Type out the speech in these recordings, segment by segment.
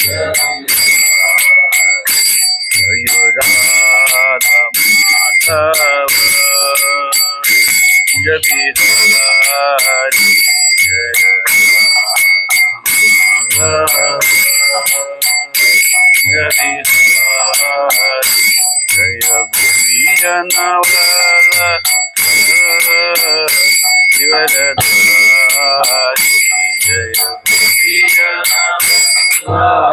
Jai Radha Madhava Jai Bihari Jai Radha Jai Bihari Jai Gopi Janavala Shivaradhari Jai Gopi Janavala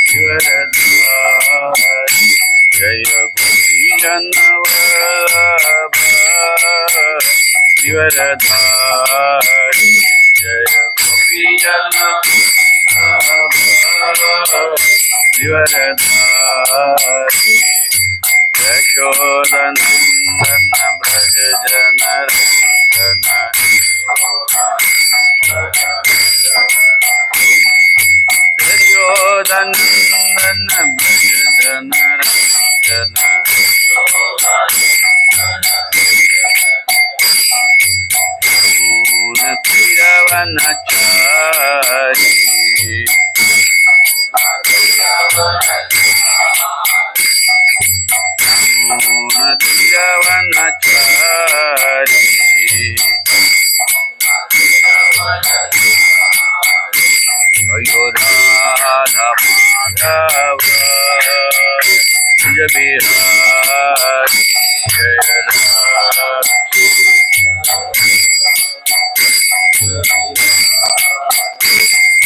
Shivaradhari Jaya Gopi Janavallabha Shivaradhari Jaya Gopi Janavallabha Shivaradhari Yashodanandana Braja Janarandana Yashodanandana Braja Janarandana Purna Tiravanachari Purna Tiravanachari Jaya Radha Madhava Jaya Bihari Jaya Radha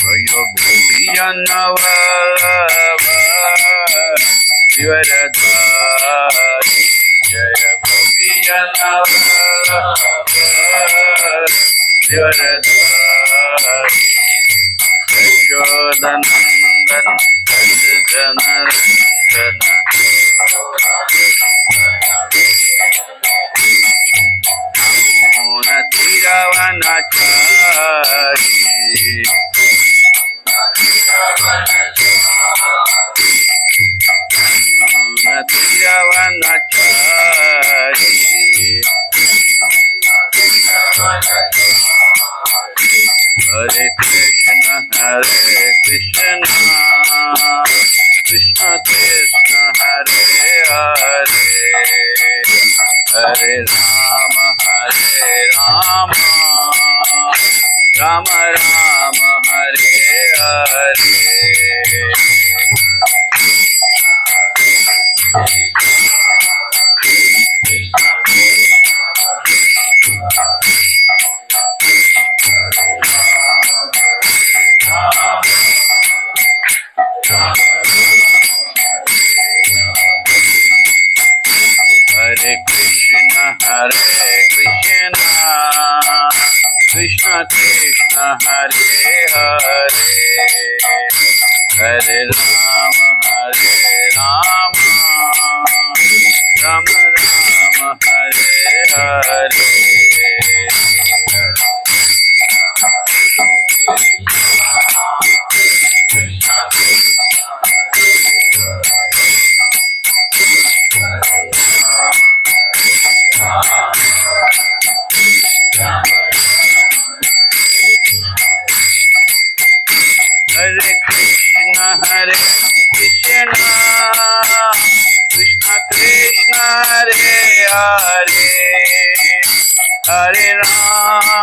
Jaya Gopi Janavallabha Shivaradhari Jaya Gopi Janavallabha Shivaradhari Yashodanandana Janarandana Purna Tiravanachari Purna Tiravanachari Hare Krishna Krishna Krishna Hare Hare Hare Rama Rama Rama Hare Hare Hare Krishna Krishna Krishna Hare Hare Hare Rama Rama Rama Hare Hare Hare Krishna Krishna Krishna Hare Hare Hare Rama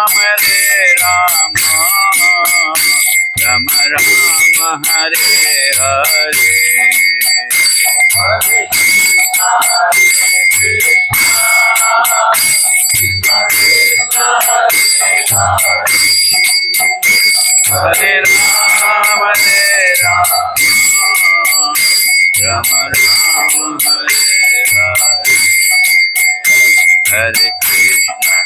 Rama Rama Hare Hare Hare Krishna Krishna Krishna Hare Rama Rama Rama Hare Hare Hare Krishna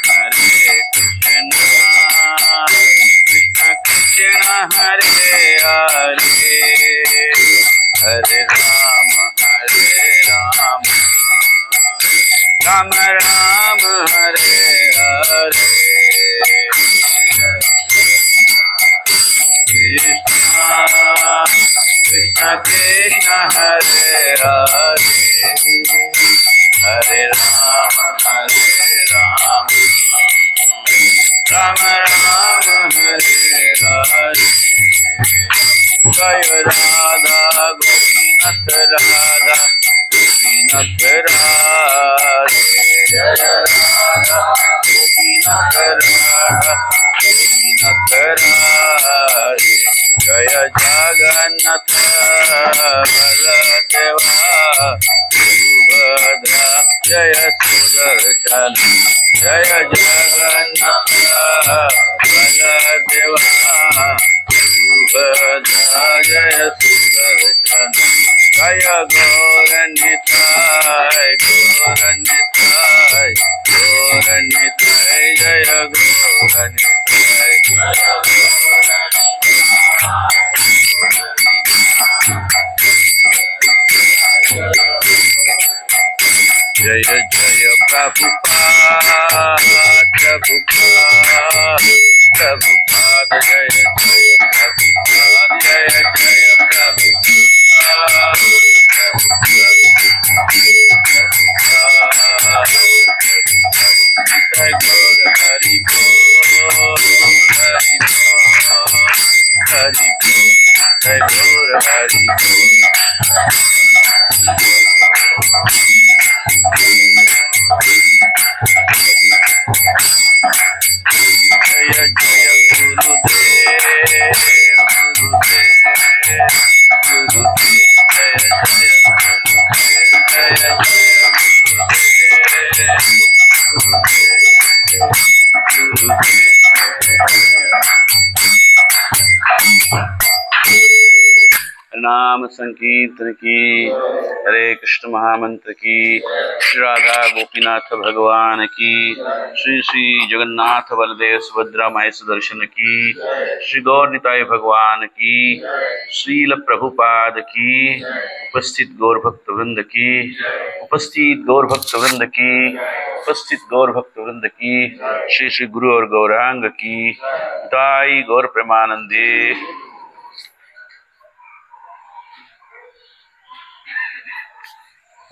Krishna Krishna Hare Hare Hare Rama Rama Rama Hare Hare Krishna Krishna Krishna Hare Hare Hare Rama Rama Rama Hare Hare जय राधा गोपीनाथ राधा गोपीनाथ राधे जय राधा गोपीनाथ राधा गोपीनाथ राधे जय जगन्नाथ बलदेवा सुभद्रा जय सुदर्शन जय जगन्नाथ बलदेवा सुभद्रा जय सुदर्शन जय गौरनिताय गौरनिताय गौरनिताय जय गौरनिताय जय जय प्रभुपाद प्रभुपाद प्रभुपाद जय जय प्रभुपाद जय जय प्रभुपाद जय गौर हरि बोल हरि बोल हरि बोल जय गौर हरि बोल जय जय गुरुदेव गुरुदेव गुरुदेव जय जय गुरुदेव जय जय नाम संकीर्तन की हरे कृष्ण महामंत्र की श्री राधा गोपीनाथ भगवान की श्री श्री जगन्नाथ बलदेव सुभद्रा माय सुदर्शन की श्री गौर निताय भगवान की श्रील प्रभुपाद की उपस्थित गौर भक्त वृंद की उपस्थित गौर भक्त वृंद की उपस्थित गौर भक्त वृंद की श्री श्री गुरु और गौरांग की ताई गौर प्रेमानंदे।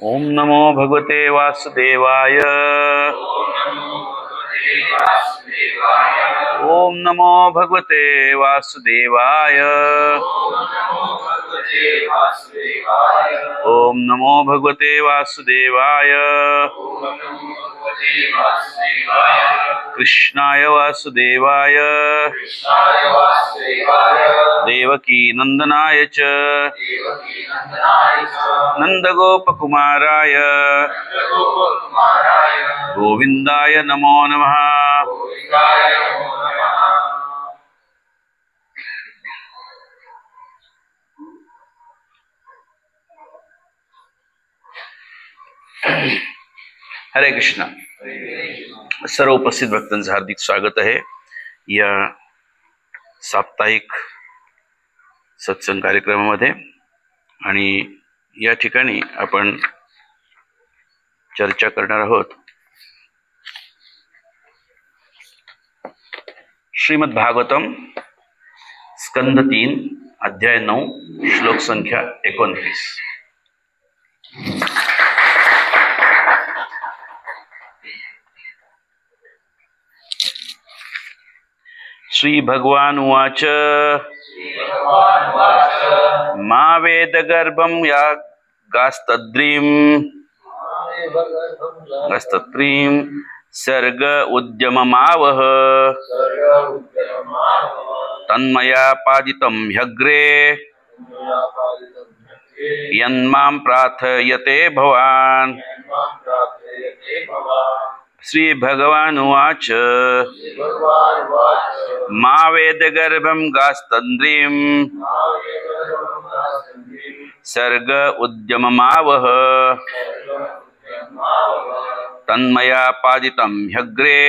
ओम नमो भगवते वासुदेवाय ओम नमो भगवते वासुदेवाय ओम नमो भगवते वासुदेवाय कृष्णाय वासुदेवाय देवकी नंदनाय च नंदगोपकुमाराय गोविंदाय नमो नमः। हरे कृष्णा। सर्व उपस्थित भक्तांचं हार्दिक स्वागत आहे या साप्ताहिक सत्संग कार्यक्रमामध्ये। आणि या ठिकाणी आपण चर्चा करणार आहोत श्रीमद् भागवतम स्कंद 3 अध्याय 9 श्लोक संख्या 29। श्री भगवान उवाच मा वेदगर्भं या गास्तत्रीं सर्ग उद्यममावह तन्मया पादितं ह्यग्रे यन्मां प्रार्थयते भवान्। श्री भगवान उवाच मा वेदगर्भं गास्तन्द्रीं सर्ग उद्यममावह तन्मया पादितं ह्यग्रे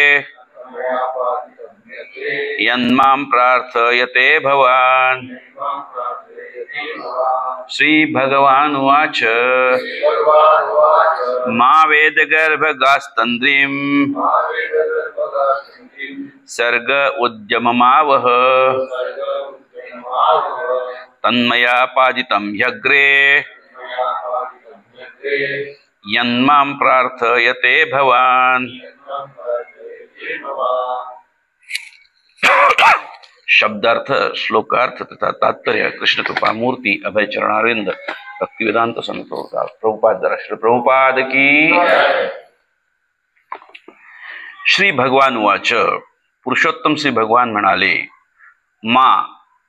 यन्मां प्रार्थयते भवान्। श्री भगवान उवाच मा वेदगर्भगास्तन्द्रीं सर्ग उद्यममावह तन्मया पादितं ह्यग्रे यन्मां प्रार्थयते भवान्। शब्दार्थ, श्लोकार्थ तथा तात्पर्य कृष्ण कृपा मूर्ती अभय चरणारविंद भक्तिवेदांत संतो प्रभुपाद श्री प्रभुपाद की। श्री भगवान उवाच, पुरुषोत्तम श्री भगवान म्हणाले, मा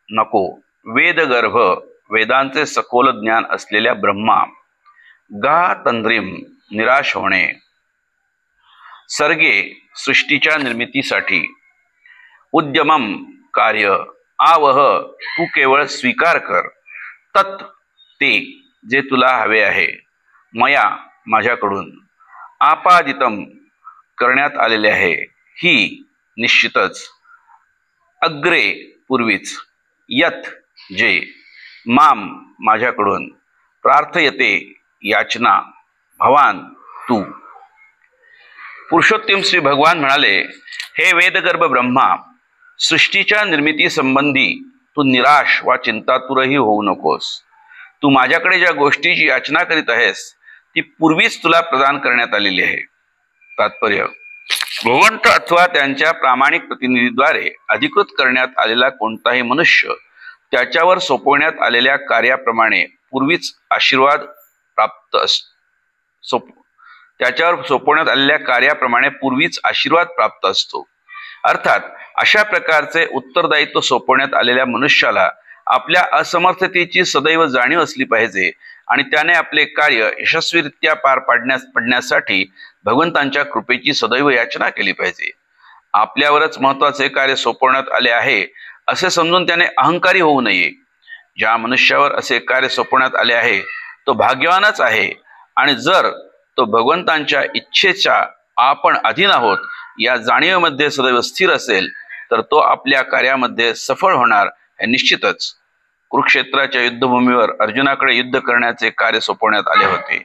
नको वेदगर्भ वेदांचे सखोल ज्ञान असलेल्या ब्रह्मा, गा तंद्रीम निराश होणे, सर्गे सृष्टीच्या निर्मितीसाठी, उद्यमम कार्य, आवह तू केवळ स्वीकार कर, तत् ते जे तुला हवे आहे, मया माझ्याकडून, आपादितम करण्यात आलेले आहे, ही निश्चितच, अग्रे पूर्वीच, यत जे, माम माझ्याकडून, प्रार्थयते याचना, भवान तू। पुरुषोत्तम श्री भगवान म्हणाले, हे वेदगर्भ ब्रह्मा, सृष्टीच्या निर्मिती संबंधी तू निराश वा चिंतातुरही होऊ नकोस। तू माझ्याकडे ज्या गोष्टीची याचना करीत आहेस ती पूर्वीच तुला प्रदान करण्यात आलेली आहे। तात्पर्य, भगवंत अथवा त्यांच्या प्रामाणिक प्रतिनिधीद्वारे अधिकृत करण्यात आलेला कोणताही मनुष्य त्याच्यावर सोपवण्यात आलेल्या कार्याप्रमाणे पूर्वीच आशीर्वाद प्राप्त त्याच्यावर सोपवण्यात आलेल्या कार्याप्रमाणे पूर्वीच आशीर्वाद प्राप्त असतो। अर्थात अशा प्रकारचे उत्तरदायित्व सोपवण्यात आलेल्या मनुष्याला आपल्या असमर्थतेची सदैव जाणीव असली पाहिजे आणि त्याने आपले कार्य यशस्वीरित्या पार पडण्यासाठी भगवंतांच्या कृपेची सदैव याचना केली पाहिजे। आपल्यावरच महत्वाचे कार्य सोपवण्यात आले आहे असे समजून त्याने अहंकारी होऊ नये। ज्या मनुष्यावर असे कार्य सोपवण्यात आले आहे तो भाग्यवानच आहे, आणि जर तो भगवंतांच्या इच्छेच्या आपण अधीन आहोत या जाणीवेमध्ये सदैव स्थिर असेल तर तो आपल्या कार्यामध्ये सफळ होणार हे निश्चितच। कुरुक्षेत्राच्या युद्धभूमीवर अर्जुनाकडे युद्ध करण्याचे कार्य सोपवण्यात आले होते,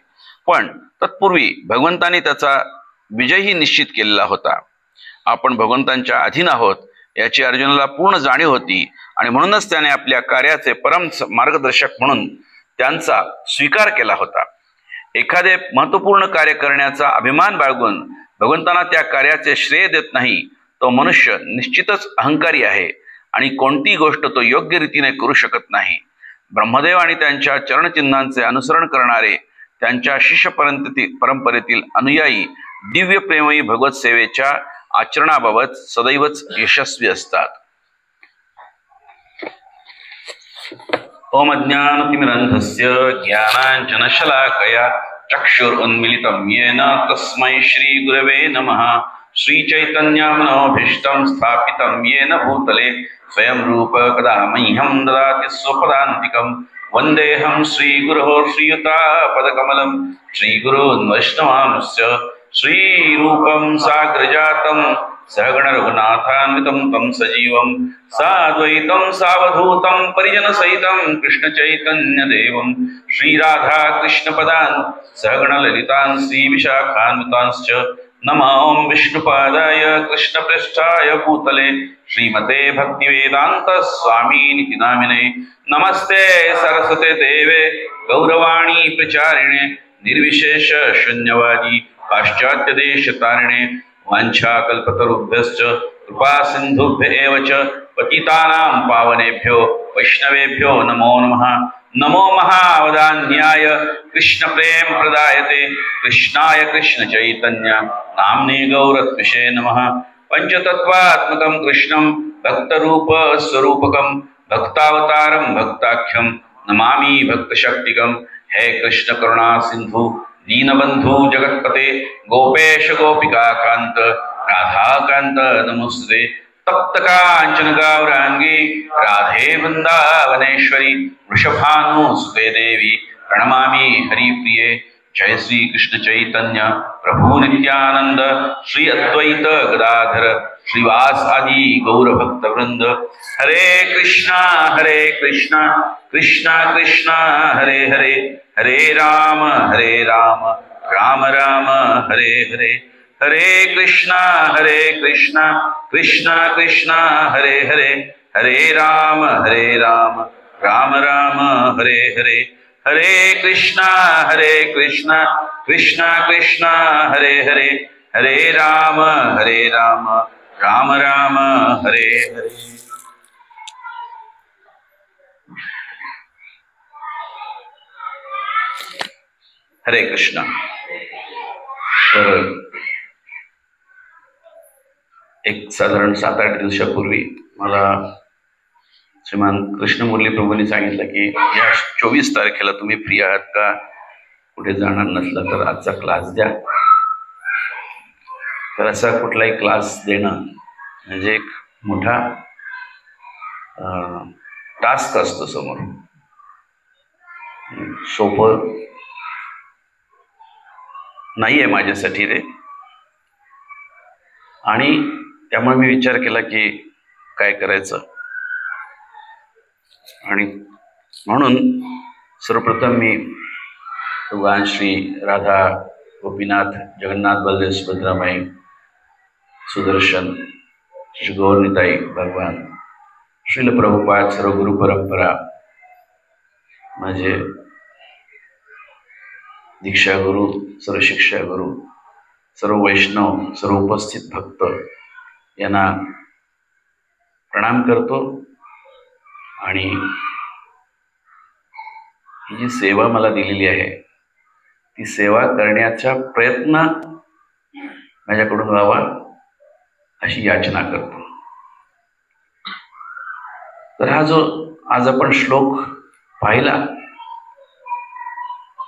पण तत्पूर्वी भगवंतांनी त्याचा विजयही निश्चित केलेला होता। आपण भगवंतांच्या अधीन आहोत याची अर्जुनाला पूर्ण जाणीव होती आणि म्हणूनच त्याने आपल्या कार्याचे परम मार्गदर्शक म्हणून त्यांचा स्वीकार केला होता। एखादे महत्वपूर्ण कार्य करण्याचा अभिमान बाळगून भगवंतांना त्या कार्याचे श्रेय देत नाही तो मनुष्य निश्चितच अहंकारी आहे आणि कोणती गोष्ट तो योग्य रीतीने करू शकत नाही। ब्रह्मदेव आणि त्यांच्या चरणचिन्हांचे अनुसरण करणारे त्यांच्या शिष्य परंपरेतील अनुयायी दिव्य प्रेमयी भगवत सेवेच्या आचरणाबाबत सदैवच यशस्वी असतात। ओम अज्ञानतिमिरन्धस्य ज्ञानाञ्जनशलाकया चक्षुरुन्मीलितं येन तस्मै श्री गुरवे नमः। श्री चैतन्यमनोभीष्टं स्थापितं येन भूतले स्वयं रूप कदा मह्यं ददाति स्वपदान्तिकं। वन्देऽहं श्रीगुरोः श्रीयुतापदकमलं श्रीगुरून् वैष्णवांश्च। श्रीरूपं साग्रजातं सहगण रघुनाथान्वितं तं सजीवं साद्वैतं सावधूतं परिजनसहितं कृष्णचैतन्यदेवं श्रीराधा कृष्णपदान् सहगण ललितान् श्रीविशाखान्वितांश्च। नमो विष्णुपादाय कृष्णप्रेष्ठाय भूतले श्रीमते भक्तिवेदांत स्वामिनिति नामिने। नमस्ते सरस्वते देवे गौरवाणी प्रचारिणे निर्विशेष शून्यवादी पाश्चात्य देश तारिणे। वाञ्छाकल्पतरुभ्यश्च कृपा सिन्धुभ्य एव च पतितानां पावनेभ्यो वैष्णवेभ्यो नमो नमः। नमो महावदान्याय कृष्ण प्रेम प्रदायते कृष्णाय कृष्ण चैतन्य नाम्ने गौरत्विषे नमः। पंचतत्वात्मकं कृष्णं भक्तरूप स्वरूपकं भक्तावतारं भक्ताख्यं नमामि भक्तशक्तिकं। हे कृष्ण करुणा सिंधु दीनबंधु जगत्पते गोपेश गोपिकाकांत राधाकांत नमोस्तुते। तप्त कांचन गौरांगी राधे वृंदावनेश्वरी वृषभानुसुते देवी प्रणमामि हरिप्रिये। जय श्री कृष्ण चैतन्य प्रभु नित्यानंद श्री अद्वैत गदाधर श्रीवास आदि गौर भक्त वृंद। हरे कृष्णा कृष्णा कृष्णा हरे हरे, हरे राम राम राम हरे हरे। हरे कृष्णा कृष्णा कृष्णा हरे हरे, हरे राम राम राम हरे हरे। हरे कृष्णा कृष्णा कृष्णा हरे हरे, हरे राम राम राम हरे हरे। हरे कृष्ण. तर एक साधारण 7-8 दिवसापूर्वी मला श्रीमान कृष्णमुरली प्रभूंनी सांगितलं की या 24 तारखेला तुम्ही फ्री आहात का, कुठे जाणार नसला तर आजचा क्लास द्या. तर असा कुठलाही क्लास देणं म्हणजे एक मोठा टास्क असतो समोर, सोपं नाही आहे माझ्यासाठी ते. आणि त्यामुळे मी विचार केला की काय करायचं, आणि म्हणून सर्वप्रथम मी भगवान श्री राधा गोपीनाथ जगन्नाथ बलदेव सुभद्रामाई सुदर्शन श्री गौरनिताई भगवान श्रील प्रभुपाद सर्व गुरु परंपरा, माझे दीक्षा गुरु, सर्व शिक्षा गुरु, सर्व वैष्णव, सर्व उपस्थित भक्त यांना प्रणाम करतो. आणि ही जी सेवा मला दिलेली आहे ती सेवा करण्याचा प्रयत्न माझ्याकडून व्हावा अशी याचना करतो. तर हा जो आज आपण श्लोक पाहिला,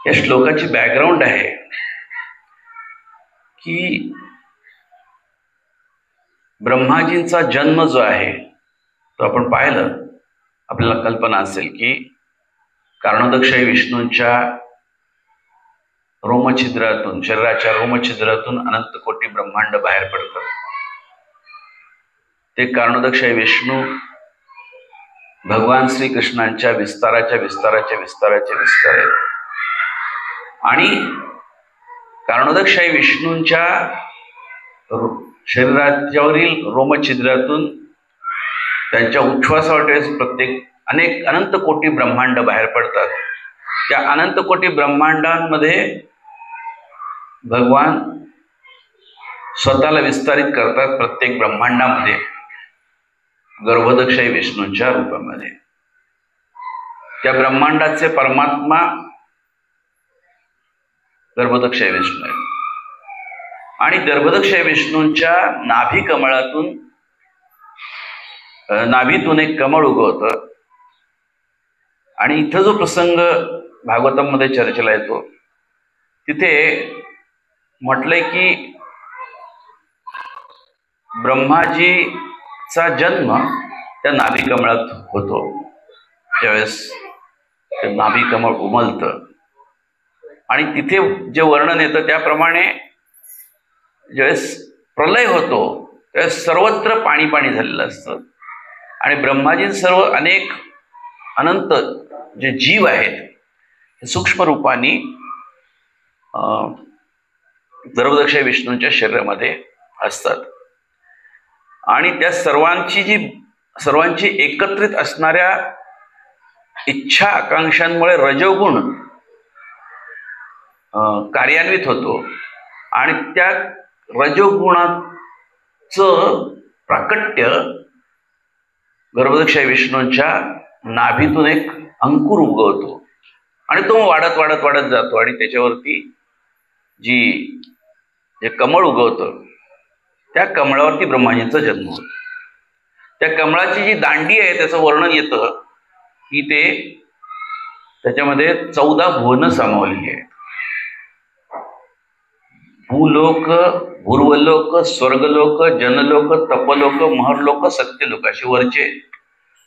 या श्लोकाची बॅकग्राऊंड आहे की ब्रह्माजींचा जन्म जो आहे तो आपण पाहिलं, आपल्याला कल्पना असेल की कारणोदक्ष विष्णूंच्या रोमछिद्रातून, शरीराच्या रोमछिद्रातून अनंत कोटी ब्रह्मांड बाहेर पडतात. ते कारणोदक्ष विष्णू भगवान श्रीकृष्णांच्या विस्ताराच्या विस्ताराचे विस्तार आहेत. आणि कारणोदक्ष विष्णूंच्या शरीराच्यावरील रोमछिद्रातून त्यांच्या उच्छ्वासावाटेस प्रत्येक अनेक अनंत कोटी ब्रह्मांड बाहेर पडतात. त्या अनंत कोटी ब्रह्मांडांमध्ये भगवान स्वतःला विस्तारित करतात, प्रत्येक ब्रह्मांडामध्ये गर्भोदक्षय विष्णूंच्या रूपामध्ये. त्या ब्रह्मांडाचे परमात्मा गर्भोदक्षय विष्णू आहे. आणि गर्भोदक्षय विष्णूंच्या नाभी कमळातून, नाभीतून एक कमळ उगवतं. आणि इथं जो प्रसंग भागवतामध्ये चर्चेला येतो तिथे म्हटलंय की ब्रह्माजीचा जन्म त्या नाभी कमळात होतो. ज्यावेळेस ते नाभी कमळ उमलतं आणि तिथे जे वर्णन येतं त्याप्रमाणे ज्यावेळेस प्रलय होतो त्यावेळेस सर्वत्र पाणी पाणी झालेलं असतं. आणि ब्रह्माजी सर्व अनेक अनंत जे जीव आहेत सूक्ष्म रूपाने गर्भोदक्ष विष्णूंच्या शरीरामध्ये असतात. आणि त्या सर्वांची एकत्रित असणाऱ्या इच्छा आकांक्षांमुळे रजोगुण कार्यान्वित होतो. आणि त्या रजोगुणाचं प्राकट्य गर्भोदक्ष विष्णूंच्या नाभीतून एक अंकुर उगवतो आणि तो वाढत वाढत वाढत जातो. आणि त्याच्यावरती जे कमळ उगवतं त्या कमळावरती ब्रह्माजींचा जन्म होतो. त्या कमळाची जी दांडी आहे त्याचं वर्णन येतं की त्याच्यामध्ये 14 भुवनं सामावलेली आहेत. भूलोक, भूर्वलोक, स्वर्गलोक, जनलोक, तपलोक, महरलोक, सत्यलोक असे वरचे.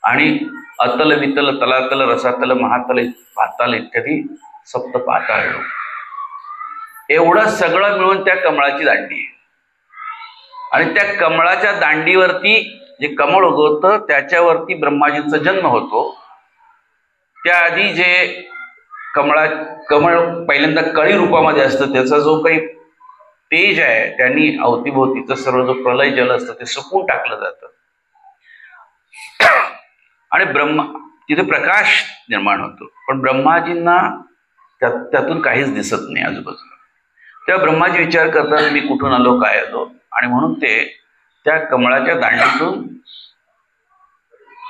आणि अतल, वितल, तलातल, रसातल, महातल, पाताल इत्यादी सप्त पाताळ लोक. एवढं सगळं मिळून त्या कमळाची दांडी आहे. आणि त्या कमळाच्या दांडीवरती जे कमळ उगवतं त्याच्यावरती ब्रह्माजींचा जन्म होतो. त्याआधी जे कमळ पहिल्यांदा कळी रूपामध्ये असतं, त्याचा जो काही तेज आहे त्यांनी अवतीभोवतीचं सर्व जो प्रलय जल असतं ते सुकून टाकलं जातं. आणि तिथे प्रकाश निर्माण होतो. पण ब्रह्माजींना त्यातून काहीच दिसत नाही आजूबाजूला. तेव्हा ब्रह्माजी विचार करतात मी कुठून आलो, काय आलो. आणि म्हणून ते त्या कमळाच्या दांडीतून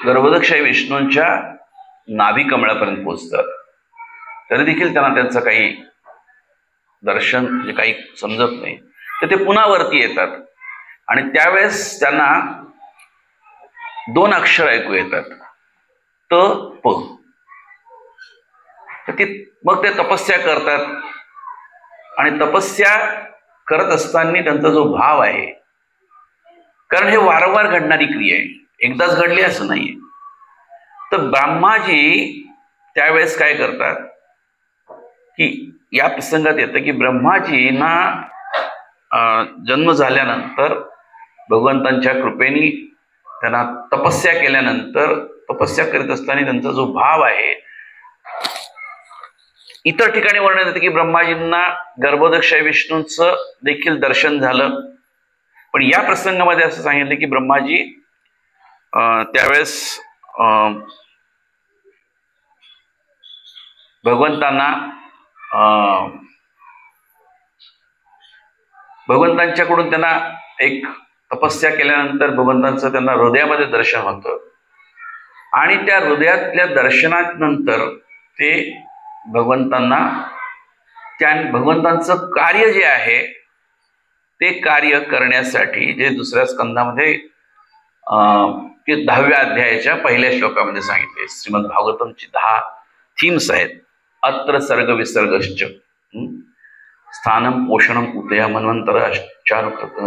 गर्भोदक्ष विष्णूंच्या नाभी कमळापर्यंत पोहोचतात. तरी देखील त्यांना त्यांचं काही दर्शन म्हणजे काही समजत नाही, तर ते पुन्हा वरती येतात आणि त्यावेळेस त्यांना 2 अक्षर ऐकू येतात, त प. तर मग ते तपस्या करतात आणि तपस्या करत असताना त्यांचा जो भाव आहे, कारण हे वारंवार घडणारी क्रिया आहे, एकदाच घडली असं नाहीये. तर ब्रह्माजी त्यावेळेस काय करतात की या प्रसंगात येतं की ब्रह्माजींना जन्म झाल्यानंतर भगवंतांच्या कृपेने त्यांना तपस्या केल्यानंतर, तपस्या करीत असताना त्यांचा जो भाव आहे, इतर ठिकाणी वर्णन येतं की ब्रह्माजींना गर्भोदक विष्णूंचं देखील दर्शन झालं. पण या प्रसंगामध्ये असं सांगितलं की ब्रह्माजी त्यावेळेस भगवंतांच्याकडून त्यांना एक तपस्या केल्यानंतर भगवंतांचं त्यांना हृदयामध्ये दर्शन होतं आणि त्या हृदयातल्या दर्शनानंतर ते भगवंतांचं कार्य जे आहे ते कार्य करण्यासाठी, जे दुसऱ्या स्कंदामध्ये 10व्या अध्यायाच्या पहिल्या श्लोकामध्ये सांगितले, श्रीमद भागवतमची 10 थीम्स आहेत. अत्र सर्ग विसर्गश्च स्थानम पोषणम उदया मन्वंतर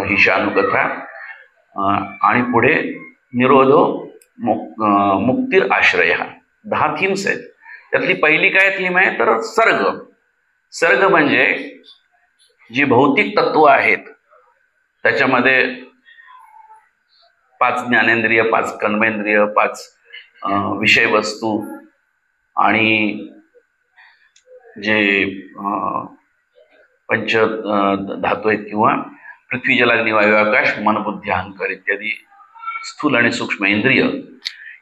हिशानुकथा आणि पुढे निरोधो मुक्तीर आश्रय. 10 थीम्स आहेत. त्यातली पहिली काय थीम आहे तर सर्ग. सर्ग म्हणजे जी भौतिक तत्व आहेत त्याच्यामध्ये 5 ज्ञानेंद्रिय, 5 कर्मेंद्रिय, 5 विषय वस्तू आणि जे पंच धातू आहेत किंवा पृथ्वी जल अग्नी वायू आकाश मन बुद्धी अहंकार इत्यादी स्थूल आणि सूक्ष्म इंद्रिय,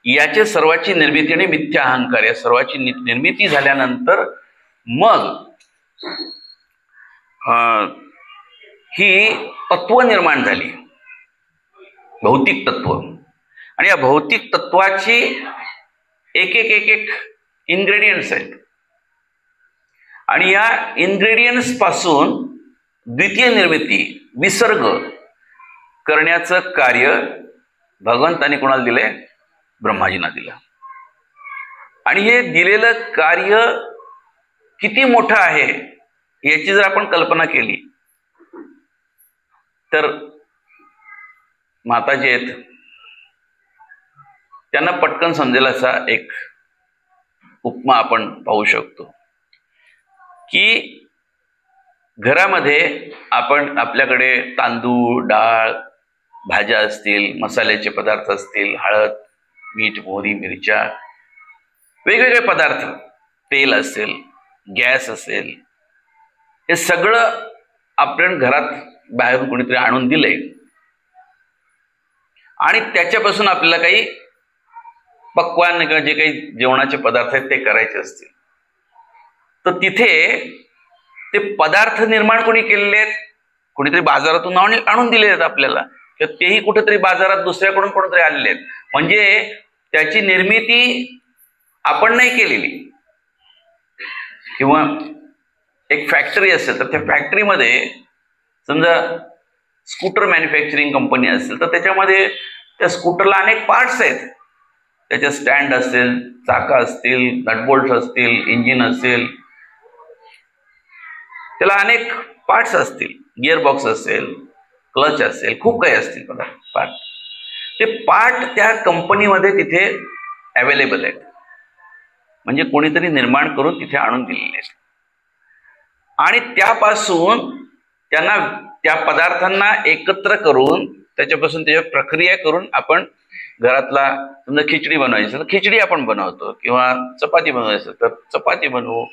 याचे सर्वाची निर्मिती आणि मिथ्या अहंकार, या सर्वाची निर्मिती झाल्यानंतर मग ही तत्व निर्माण झाली, भौतिक तत्व. आणि या भौतिक तत्वाची एक एक इन्ग्रेडियंट्स आहेत आणि या इन्ग्रेडियंट्स पासून द्वितीय निर्मिती, विसर्ग करण्याचं कार्य भगवंतांनी कोणाला दिले? ब्रह्माजींना दिलं. आणि हे दिलेलं कार्य किती मोठं आहे याची जर आपण कल्पना केली तर माता जे आहेत त्यांना पटकन समजेल असा एक उपमा आपण पाहू शकतो की घरामध्ये आपण आपल्याकडे तांदूळ, डाळ, भाज्या असतील, मसाल्याचे पदार्थ असतील, हळद, मीठ, मोहरी, मिरच्या, वेगवेगळे पदार्थ, तेल असेल, गॅस असेल, हे सगळं आपण घरात बाहेरून कोणीतरी आणून दिलंय आणि त्याच्यापासून आपल्याला काही पक्वान्न किंवा जे काही जेवणाचे पदार्थ आहेत ते करायचे असतील, तर तिथे ते पदार्थ निर्माण कोणी केलेले आहेत? कोणीतरी बाजारातून आणून दिले आहेत आपल्याला, किंवा तेही कुठेतरी बाजारात दुसऱ्याकडून कोणतरी आलेले आहेत. म्हणजे त्याची निर्मिती आपण नाही केलेली. किंवा एक फॅक्टरी असेल तर त्या फॅक्टरीमध्ये समजा स्कूटर मॅन्युफॅक्चरिंग कंपनी असेल तर त्याच्यामध्ये त्या स्कूटरला अनेक पार्ट्स आहेत. त्याचे स्टँड असेल, चाका असतील, नटबोल्ट असतील, इंजिन असेल, त्याला अनेक पार्ट्स असतील, गिअरबॉक्स असेल, क्लच असेल, खूप काही असतील पार्ट. ते पार्ट त्या कंपनीमध्ये तिथे अवेलेबल आहेत, म्हणजे कोणीतरी निर्माण करून तिथे आणून दिलेले आहेत. आणि त्यापासून त्यांना त्या पदार्थांना एकत्र करून त्याच्यापासून त्याची प्रक्रिया करून आपण घरातला समजा खिचडी बनवायची असेल तर खिचडी आपण बनवतो, किंवा चपाती बनवायची असेल तर चपाती बनवू,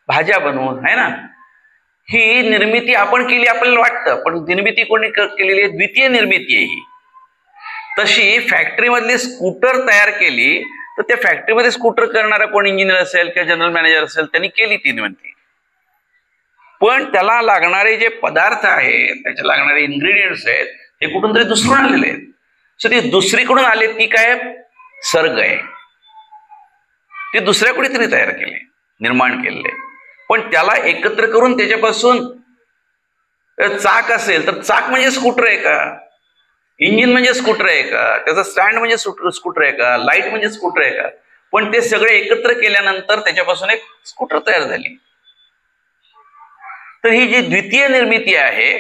भाज्या बनवू, है ना. ही निर्मिती आपण केली आपल्याला वाटतं, पण निर्मिती कोणी केलेली आहे? द्वितीय निर्मिती आहे ही. तशी फॅक्टरीमधली स्कूटर तयार केली तर त्या फॅक्टरीमध्ये स्कूटर करणारा कोण इंजिनियर असेल किंवा जनरल मॅनेजर असेल त्यांनी केली ती निर्मिती, पण त्याला लागणारे जे पदार्थ आहेत, त्याचे लागणारे इन्ग्रेडियंट्स आहेत, हे कुठून तरी दुसरून आलेले आहेत. सो ती दुसरीकडून आले, ती काय? सर्ग आहे. ते दुसऱ्या कुणीतरी तयार केले, निर्माण केले, पण त्याला एकत्र करून त्याच्यापासून चाक असेल तर चाक म्हणजे स्कूटर आहे का? इंजिन म्हणजे स्कूटर आहे का? त्याचा स्टँड म्हणजे स्कूटर आहे का? लाईट म्हणजे स्कूटर आहे का? पण ते सगळे एकत्र केल्यानंतर त्याच्यापासून एक स्कूटर तयार झाली. तर ही जी द्वितीय निर्मिती आहे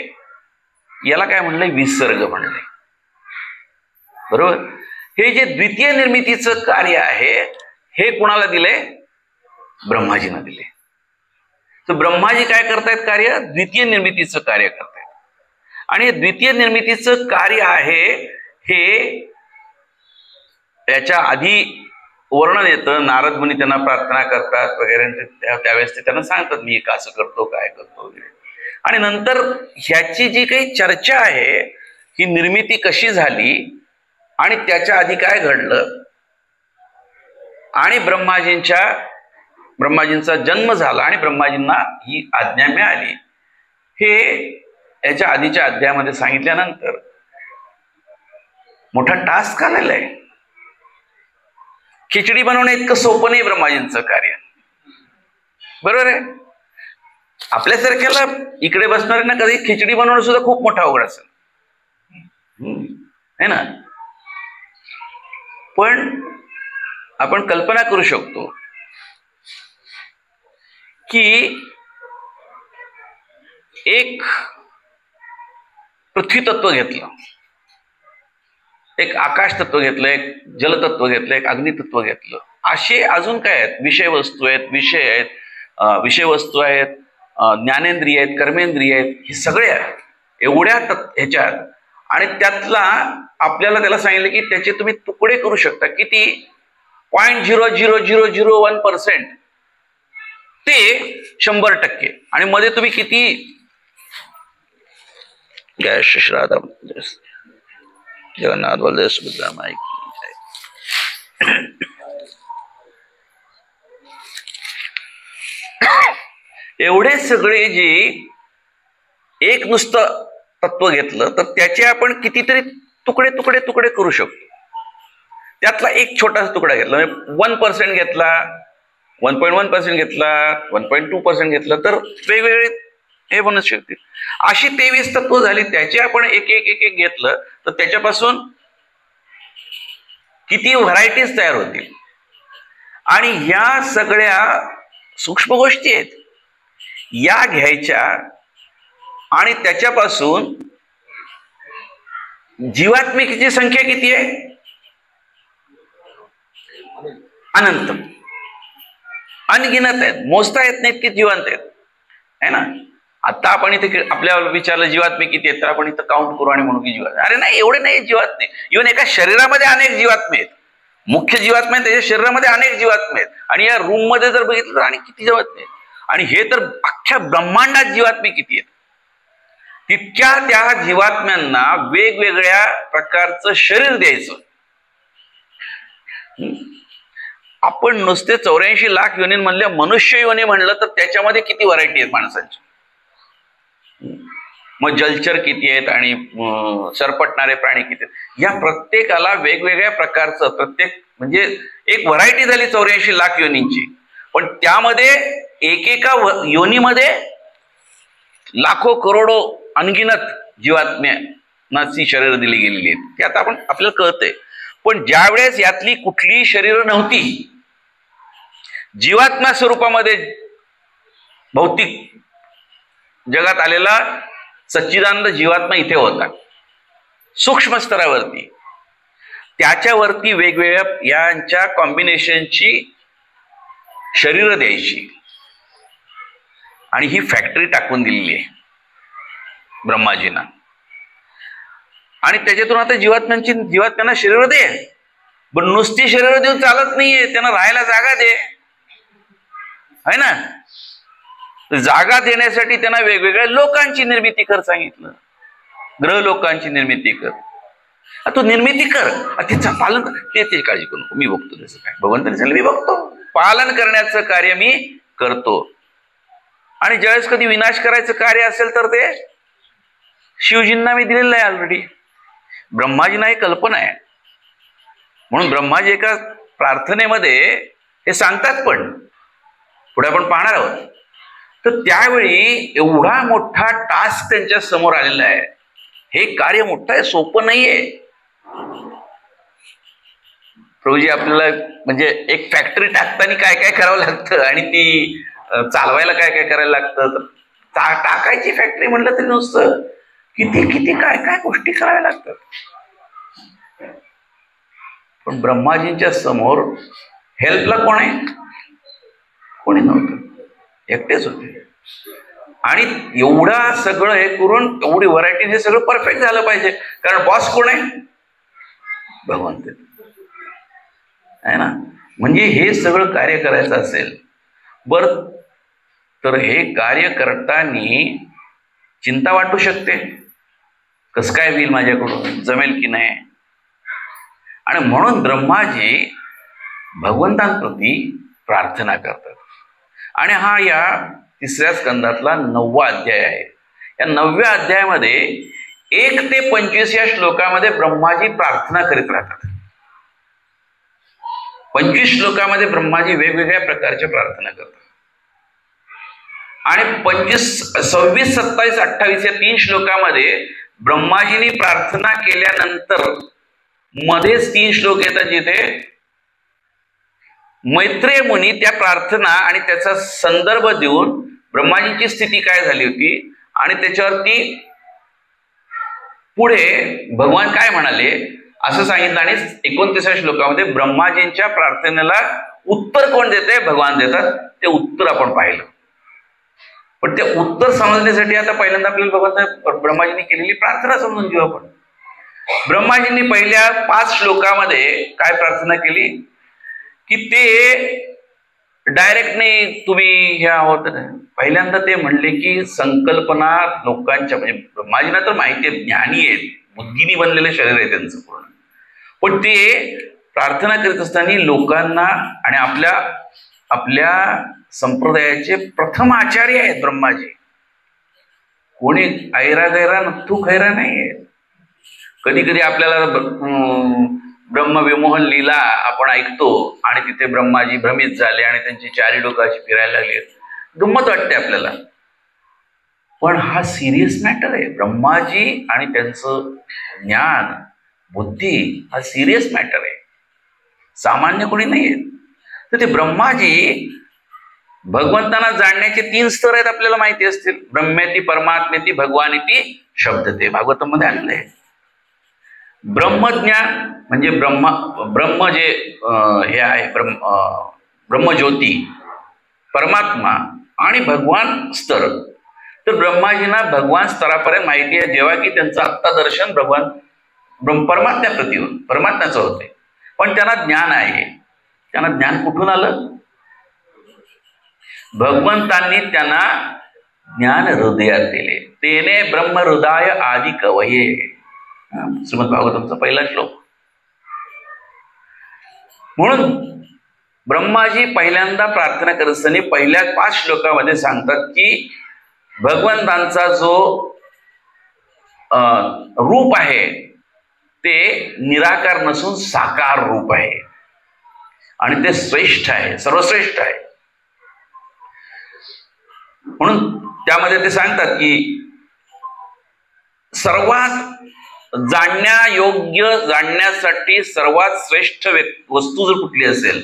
याला काय म्हणलंय? विसर्ग म्हणलंय. बरोबर. हे जे द्वितीय निर्मितीचं कार्य आहे हे कोणाला दिलंय? ब्रह्माजींना दिले. तर ब्रह्माजी काय करतायत? कार्य द्वितीय निर्मितीचं कार्य करतायत. आणि द्वितीय निर्मितीचं कार्य आहे हे याच्या आधी वर्णन येतं. नारद मुनी त्यांना प्रार्थना करतात वगैरे, त्यावेळेस ते त्यांना सांगतात मी कसं करतो, काय करतो वगैरे. आणि नंतर ह्याची जी काही चर्चा आहे ही निर्मिती कशी झाली आणि त्याच्या आधी काय घडलं आणि ब्रह्माजींचा जन्म झाला आणि ब्रह्माजींना ही आज्ञा मिळाली, हे याच्या आधीच्या अध्यायामध्ये सांगितल्यानंतर मोठा टास्क आलेला आहे. खिचडी बनवणे इतकं सोपं नाही ब्रह्माजींचं कार्य. बरोबर आहे. आपल्यासारख्याला इकडे बसणाऱ्यांना कधी खिचडी बनवणं सुद्धा खूप मोठा अवघड असेल, है ना? पण आपण कल्पना करू शकतो की एक पृथ्वी तत्व घेतलं, एक आकाश तत्व घेतलं, एक जलतत्व घेतलं, एक अग्नितत्व घेतलं. असे अजून काय आहेत? विषय वस्तू आहेत, विषय वस्तू आहेत, ज्ञानेंद्रिय आहेत, कर्मेंद्रिय आहेत, हे सगळे आहेत एवढ्या ह्याच्यात. आणि त्यातला आपल्याला त्याला सांगितलं की त्याचे तुम्ही तुकडे करू शकता. किती? 0.00001% ते 100%. आणि मध्ये तुम्ही किती श्राद्ध जगन्नाथ बलदेव सुभद्रा माई एवढे सगळे जे एक नुसतं तत्व घेतलं तर त्याचे आपण कितीतरी तुकडे तुकडे तुकडे करू शकतो. त्यातला एक छोटासा तुकडा घेतला, 1% घेतला, 1.1% घेतला, 1.2% घेतला, तर वेगवेगळे हे बनू शकतील. अशी 23 तत्व झाली. त्याचे आपण एक एक एक एक घेतलं तर त्याच्यापासून किती व्हरायटीज तयार होतील. आणि ह्या सगळ्या सूक्ष्म गोष्टी आहेत, या घ्यायच्या आणि त्याच्यापासून जीवात्मिकेची संख्या किती आहे? अनंत, अनगिनत आहेत, मोजता येत नाहीत की जिवंत आहेत, है ना? आता आपण इथे आपल्याला विचारलं जीवात्मे किती आहेत, तर आपण इथं काउंट करू आणि म्हणू की जीवात्मे. अरे नाही, एवढे नाही जीवात्मे. इव्हन एका शरीरामध्ये अनेक जीवात्मे आहेत. मुख्य जीवात्मे त्याच्या शरीरामध्ये अनेक जीवात्मे आहेत. आणि या रूम मध्ये जर बघितलं तर आणि किती जीवात्मे आहेत. आणि हे तर अख्ख्या ब्रह्मांडात जीवात्मे किती आहेत. तितक्या त्या जीवात्म्यांना वेगवेगळ्या प्रकारचं शरीर द्यायचं. आपण नुसते 84 लाख योनींमधल्या मनुष्य योनी म्हणलं तर त्याच्यामध्ये किती व्हरायटी आहेत माणसांची. मग जलचर किती आहेत आणि सरपटणारे प्राणी किती आहेत. या प्रत्येकाला वेगवेगळ्या प्रकारचं, प्रत्येक म्हणजे एक व्हरायटी झाली 84 लाख योनींची. पण त्यामध्ये एकेका योनीमध्ये लाखो करोडो अनगिनत जीवात्म्यांची शरीर दिली गेलेली आहेत. ते आता आपल्याला कळतंय. पण ज्या वेळेस यातली कुठलीही शरीर नव्हती, जीवात्मा स्वरूपामध्ये भौतिक जगात आलेला सच्चिदानंद जीवात्मा इथे होता सूक्ष्म स्तरावरती. त्याच्यावरती वेगवेगळ्या यांच्या कॉम्बिनेशनची शरीर द्यायची आणि ही फॅक्टरी टाकून दिलेली आहे ब्रह्माजींना. आणि त्याच्यातून आता जीवात्म्यांना शरीर दे. पण नुसती शरीर देऊन चालत नाहीये, त्यांना राहायला जागा दे, है ना? जागा देण्यासाठी त्यांना वेगवेगळ्या लोकांची निर्मिती कर सांगितलं. ग्रह लोकांची निर्मिती कर. तू निर्मिती कर, तिचं पालन कर. त्याची काळजी करू नको, मी बघतो त्याचं काय. भगवंतांनी सांगितलं मी बघतो, पालन करण्याचं कार्य मी करतो. आणि ज्यावेळेस कधी विनाश करायचं कार्य असेल तर ते शिवजींना मी दिलेलं आहे ऑलरेडी. ब्रह्माजींना ही कल्पना आहे. म्हणून ब्रह्माजी एका प्रार्थनेमध्ये हे सांगतात. पण पुढे आपण पाहणार आहोत तर त्यावेळी एवढा मोठा टास्क त्यांच्या समोर आलेला आहे. हे कार्य मोठं आहे, सोपं नाहीये. प्रभूजी आपल्याला म्हणजे एक फॅक्टरी टाकताना काय काय करावं लागतं आणि ती चालवायला काय काय करायला लागतं. टाकायची फॅक्टरी म्हटलं तरी नुसतं किती किती काय काय गोष्टी कराव्या लागतात. पण ब्रह्माजींच्या समोर हेल्पला कोण आहे? कोणी नव्हतं, एकटेच होते. आणि एवढा सगळं हे करून एवढी व्हरायटी, हे सगळं परफेक्ट झालं पाहिजे. कारण बॉस कोण आहे? भगवंत आहे ना. म्हणजे हे सगळं कार्य करायचं असेल बर, तर हे कार्य करताना चिंता वाटू शकते, कसं काय होईल, माझ्याकडून जमेल की नाही. आणि म्हणून ब्रह्माजी भगवंतांप्रती प्रार्थना करतात. आणि हा या 3ऱ्या स्कंदातला 9वा अध्याय आहे. या 9व्या अध्यायामध्ये 1 ते 25 या श्लोकामध्ये ब्रह्माजी प्रार्थना करीत राहतात. 25 श्लोकामध्ये ब्रह्माजी वेगवेगळ्या प्रकारच्या प्रार्थना करतात. आणि 25, 26, 27, 28 या 3 श्लोकामध्ये ब्रह्माजींनी प्रार्थना केल्यानंतर मध्येच 3 श्लोक येतात जिथे मैत्रेय मुनी त्या प्रार्थना आणि त्याचा संदर्भ देऊन ब्रह्माजींची स्थिती काय झाली होती आणि त्याच्यावरती पुढे भगवान काय म्हणाले असं सांगितलं. आणि 29व्या श्लोकामध्ये ब्रह्माजींच्या प्रार्थनेला उत्तर कोण देते? भगवान देतात. ते उत्तर आपण पाहिलं. पण ते उत्तर समजण्यासाठी आता पहिल्यांदा आपल्याला भगवान ब्रह्माजींनी केलेली प्रार्थना समजून घेऊ आपण. ब्रह्माजींनी पहिल्या 5 श्लोकामध्ये काय प्रार्थना केली की ते डायरेक्ट नाही तुम्ही ह्या होत. पहिल्यांदा ते म्हणले की संकल्पना लोकांच्या, म्हणजे ब्रह्माजींना तर माहिती आहे, ज्ञानी आहेत, बुद्धीनी बनलेलं शरीर आहे त्यांचं पूर्ण. पण ते प्रार्थना करीत असताना लोकांना आणि आपल्या संप्रदायाचे प्रथम आचार्य आहेत ब्रह्माजी. कोणी ऐरा गैरा नथू खैरा नाही आहे. कधी कधी आपल्याला ब्रह्मविमोहन लीला आपण ऐकतो आणि तिथे ब्रह्माजी भ्रमित झाले आणि त्यांची 4 डोकं अशी फिरायला लागली. गंमत वाटते आपल्याला, पण हा सिरियस मॅटर आहे. ब्रह्माजी आणि त्यांचं ज्ञान बुद्धी हा सिरियस मॅटर आहे, सामान्य कोणी नाही आहे. तर ते ब्रह्माजी भगवंतांना जाणण्याचे 3 स्तर आहेत, आपल्याला माहिती असतील. ब्रह्मेती, परमात्मेती, भगवानेती शब्दते, भागवतामध्ये आलेलं आहे. ब्रह्मज्ञान म्हणजे ब्रह्म जे हे आहे, ब्रह्मज्योती, परमात्मा आणि भगवान स्तर. तर ब्रह्माजींना भगवान स्तरापर्यंत माहिती आहे, जेव्हा की त्यांचं आत्ता दर्शन परमात्म्याप्रती परमात्म्याचं होते. पण त्यांना ज्ञान आहे. त्यांना ज्ञान कुठून आलं? भगवंतांनी त्यांना ज्ञान हृदयात दिले. तेने ब्रह्म हृदय आदि कवये, श्रीमद भागवतमचा पहिला श्लोक. म्हणून ब्रह्माजी पहिल्यांदा प्रार्थना करत असताना पहिल्या 5 श्लोकामध्ये सांगतात की भगवंतांचा जो रूप आहे ते निराकार नसून साकार रूप आहे आणि ते श्रेष्ठ आहे, सर्वश्रेष्ठ आहे. म्हणून त्यामध्ये ते सांगतात की सर्वात जाणण्यासाठी सर्वात श्रेष्ठ वस्तू जर कुठली असेल,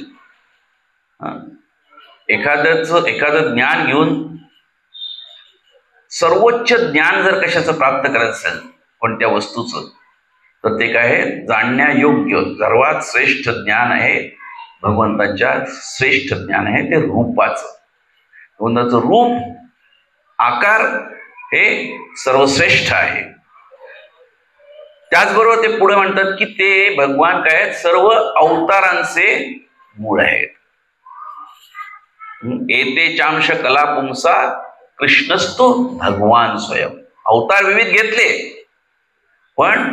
एखादं ज्ञान घेऊन सर्वोच्च ज्ञान जर कशाचं प्राप्त करायचं असेल कोणत्या वस्तूचं, तर ते काय आहे? जाणण्यायोग्य सर्वात श्रेष्ठ ज्ञान आहे भगवंताच्या. श्रेष्ठ ज्ञान आहे ते रूपाचं. भगवंताचं रूप, आकार हे सर्वश्रेष्ठ आहे. त्याचबरोबर ते पुढे म्हणतात की ते भगवान काय आहेत? सर्व अवतारांचे मूळ आहेत. एते चांश कला पुंसा कृष्णस्तु भगवान स्वयं. अवतार विविध घेतले, पण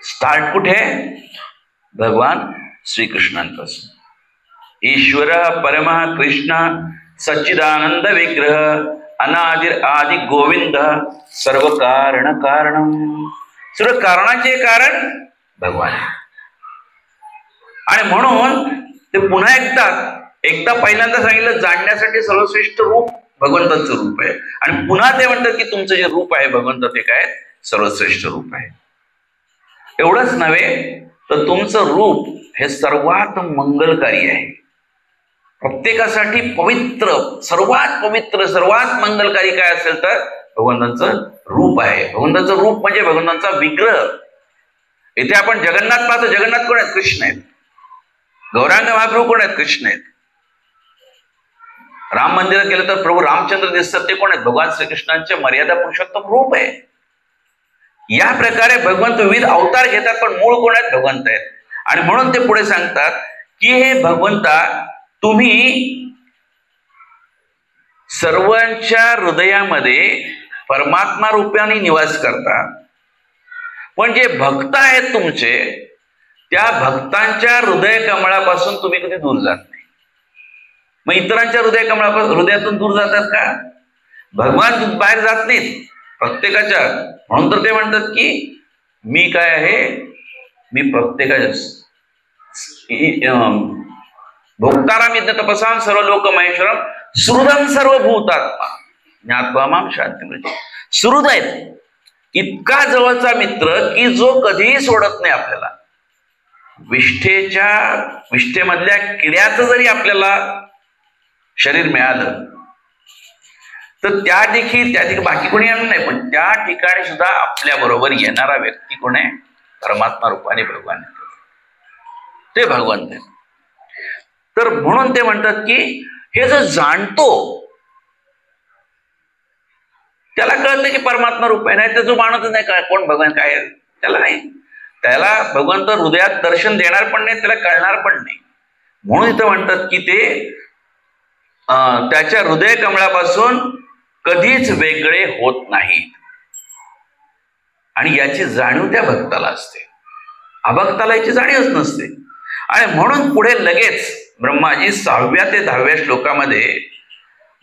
स्टार्ट कुठे? भगवान श्रीकृष्णांपासून. ईश्वर परमः कृष्ण सच्चिदानंद विग्रह अनादिर आदि गोविंद सर्व कारण कारणम. सर्व कारणाचे कारण भगवान. आणि म्हणून ते पुन्हा एकदा एकदा पहिल्यांदा सांगितलं जाणण्यासाठी सर्वश्रेष्ठ रूप भगवंताचं रूप आहे, आणि पुन्हा ते म्हणतात की तुमचं जे रूप आहे भगवंत ते काय सर्वश्रेष्ठ रूप आहे. एवढंच नव्हे तर तुमचं रूप हे सर्वात मंगलकारी आहे. प्रत्येकासाठी पवित्र, सर्वात मंगलकारी काय असेल तर भगवंतांचं रूप आहे. भगवंताचं रूप म्हणजे भगवंतांचा विग्रह. इथे आपण जगन्नाथ पाहतो. जगन्नाथ कोण आहेत? कृष्ण आहेत. गौरांग महाप्रभू कोण आहेत? कृष्ण आहेत. राम मंदिरात गेलं तर प्रभू रामचंद्र दिसतात. ते कोण आहेत? भगवान श्रीकृष्णांचे मर्यादा पुरुषोत्तम रूप आहे. या प्रकारे भगवंत विविध अवतार घेतात, पण मूळ कोण आहेत? भगवंत आहेत. आणि म्हणून ते पुढे सांगतात की हे भगवंता, तुम्ही सर्वांच्या हृदयामध्ये परमात्मा रूपाने निवास करता, पण जे भक्त आहेत तुमचे, त्या भक्तांच्या हृदय कमळापासून तुम्ही कधी दूर जात नाही. मग इतरांच्या हृदयातून दूर जातात का? भगवान बाहेर जात नाहीत प्रत्येकाच्या. म्हणून तर ते म्हणतात की मी काय आहे, मी प्रत्येकाच्या भोक्ताराम यज्ञ तपसाम सर्व लोक महेश्वरम सुहृदम सर्व भूतात्मा ज्ञात्वा माम शांती. सुहृद आहेत, इतका जवळचा मित्र की जो कधीही सोडत नाही आपल्याला. विष्ठेमधल्या किड्याचं जरी आपल्याला शरीर मिळालं तर त्या देखील बाकी कोणी येणार नाही, पण त्या ठिकाणी सुद्धा आपल्या बरोबर येणारा व्यक्ती कोण आहे? परमात्मा रूपाने भगवान आहे, ते भगवंत आहे. तर म्हणून ते म्हणतात की हे जो जाणतो त्याला कळतं की परमात्मा रूप आहे. नाही तर जो मानतच नाही काय कोण भगवान काय आहे त्याला नाही. त्याला भगवंत हृदयात दर्शन देणार पण नाही, त्याला कळणार पण नाही. म्हणून इथं म्हणतात की ते त्याच्या हृदय कमळापासून कधीच वेगळे होत नाहीत. आणि याची जाणीव त्या भक्ताला असते, अभक्ताला याची जाणीवच नसते. आणि म्हणून पुढे लगेच ब्रह्माजी 6व्या ते 10व्या श्लोकामध्ये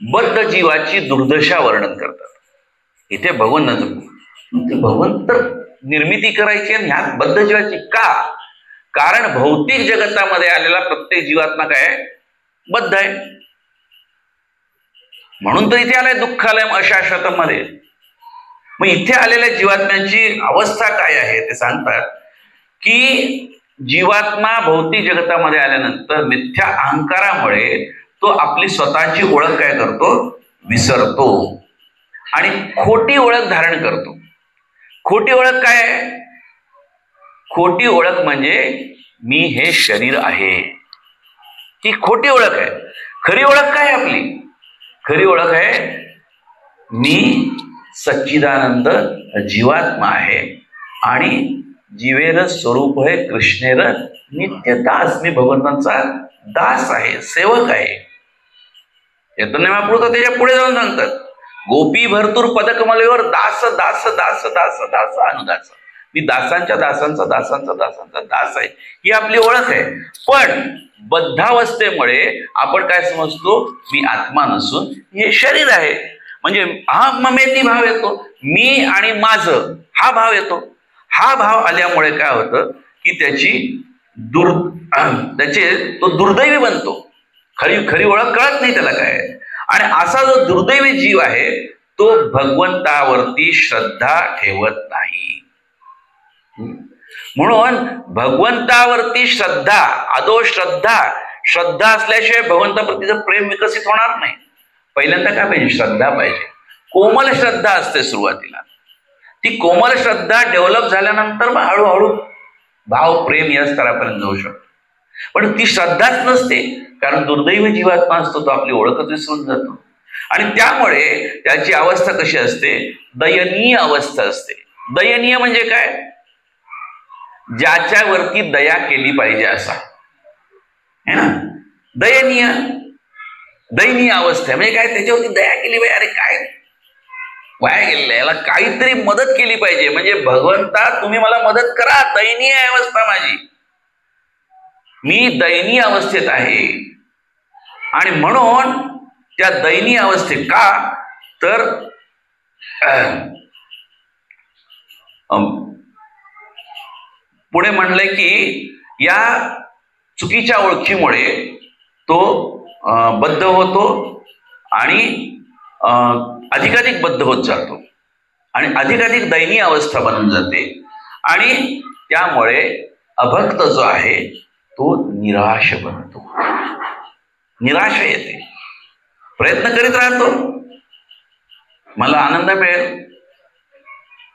बद्ध जीवाची दुर्दशा वर्णन करतात. इथे भगवंत निर्मिती करायची आणि ह्यात बद्ध जीवाची का? कारण भौतिक जगतामध्ये आलेला प्रत्येक जीवात्मा काय बद्ध आहे. म्हणून तर इथे आलाय दुःखालय अशाश्वतम मध्ये. मग इथे आलेल्या जीवात्म्यांची अवस्था काय आहे ते सांगतात की जीवात्मा भौतिक जगतामध्ये आल्यानंतर मिथ्या अहंकारामुळे तो आपली स्वतःची ओळख काय करतो? विसरतो आणि खोटी ओळख धारण करतो. खोटी ओळख काय आहे? खोटी ओळख म्हणजे मी हे शरीर आहे, ही खोटी ओळख आहे. खरी ओळख काय आपली? खरी ओळख आहे मी सच्चिदानंद जीवात्मा आहे आणि जीवेर स्वरूप आहे कृष्णेर नित्य दास. मी भगवंतांचा दास आहे, सेवक आहे. चैतन्य महाप्रभू तर त्याच्या पुढे जाऊन सांगतात गोपी भरतूर पदकमलेवर दास दास दास दास दास अनुदास. मी दासांच्या दासांचा दासांचा दासांचा दास आहे, ही आपली ओळख आहे. पण बद्धावस्थेमुळे आपण काय समजतो? मी आत्मा नसून हे शरीर आहे. म्हणजे हा ममेती भाव येतो, मी आणि माझं हा भाव येतो. हा भाव आल्यामुळे काय होतं की तो दुर्दैवी बनतो. खरी ओळख कळत नाही त्याला काय. आणि असा जो दुर्दैवी जीव आहे तो भगवंतावरती श्रद्धा ठेवत नाही. म्हणून भगवंतावरती श्रद्धा, आदो श्रद्धा असल्याशिवाय भगवंताप्रतीचं प्रेम विकसित होणार नाही. पहिल्यांदा काय पाहिजे? श्रद्धा पाहिजे. कोमल श्रद्धा असते सुरुवातीला. ती कोमल श्रद्धा डेव्हलप झाल्यानंतर मग हळूहळू भाव प्रेम या स्तरापर्यंत जाऊ शकतो. पण ती श्रद्धाच नसते, कारण दुर्दैवी जीवात्मा असतो तो आपली ओळखच विसरून जातो. आणि त्यामुळे त्याची अवस्था कशी असते? दयनीय अवस्था असते. दयनीय म्हणजे काय? ज्याच्यावरती दया केली पाहिजे असा है ना. दयनीय अवस्था म्हणजे काय? त्याच्यावरती दया केली पाहिजे. अरे काय वाया गेलेलं, याला काहीतरी मदत केली पाहिजे. म्हणजे भगवंता तुम्ही मला मदत करा, दयनीय अवस्था माझी, मी दयनीय अवस्थेत आहे. आणि म्हणून त्या दयनीय अवस्थेत का? तर पुढे म्हणलंय की या चुकीच्या ओळखीमुळे तो बद्ध होतो आणि अधिकाधिक बद्ध होत जातो आणि अधिकाधिक दयनीय अवस्था बनून जाते आणि त्यामुळे अभक्त जो आहे तो निराश बनतो, निराशा येते, प्रयत्न करीत राहतो मला आनंद मिळेल,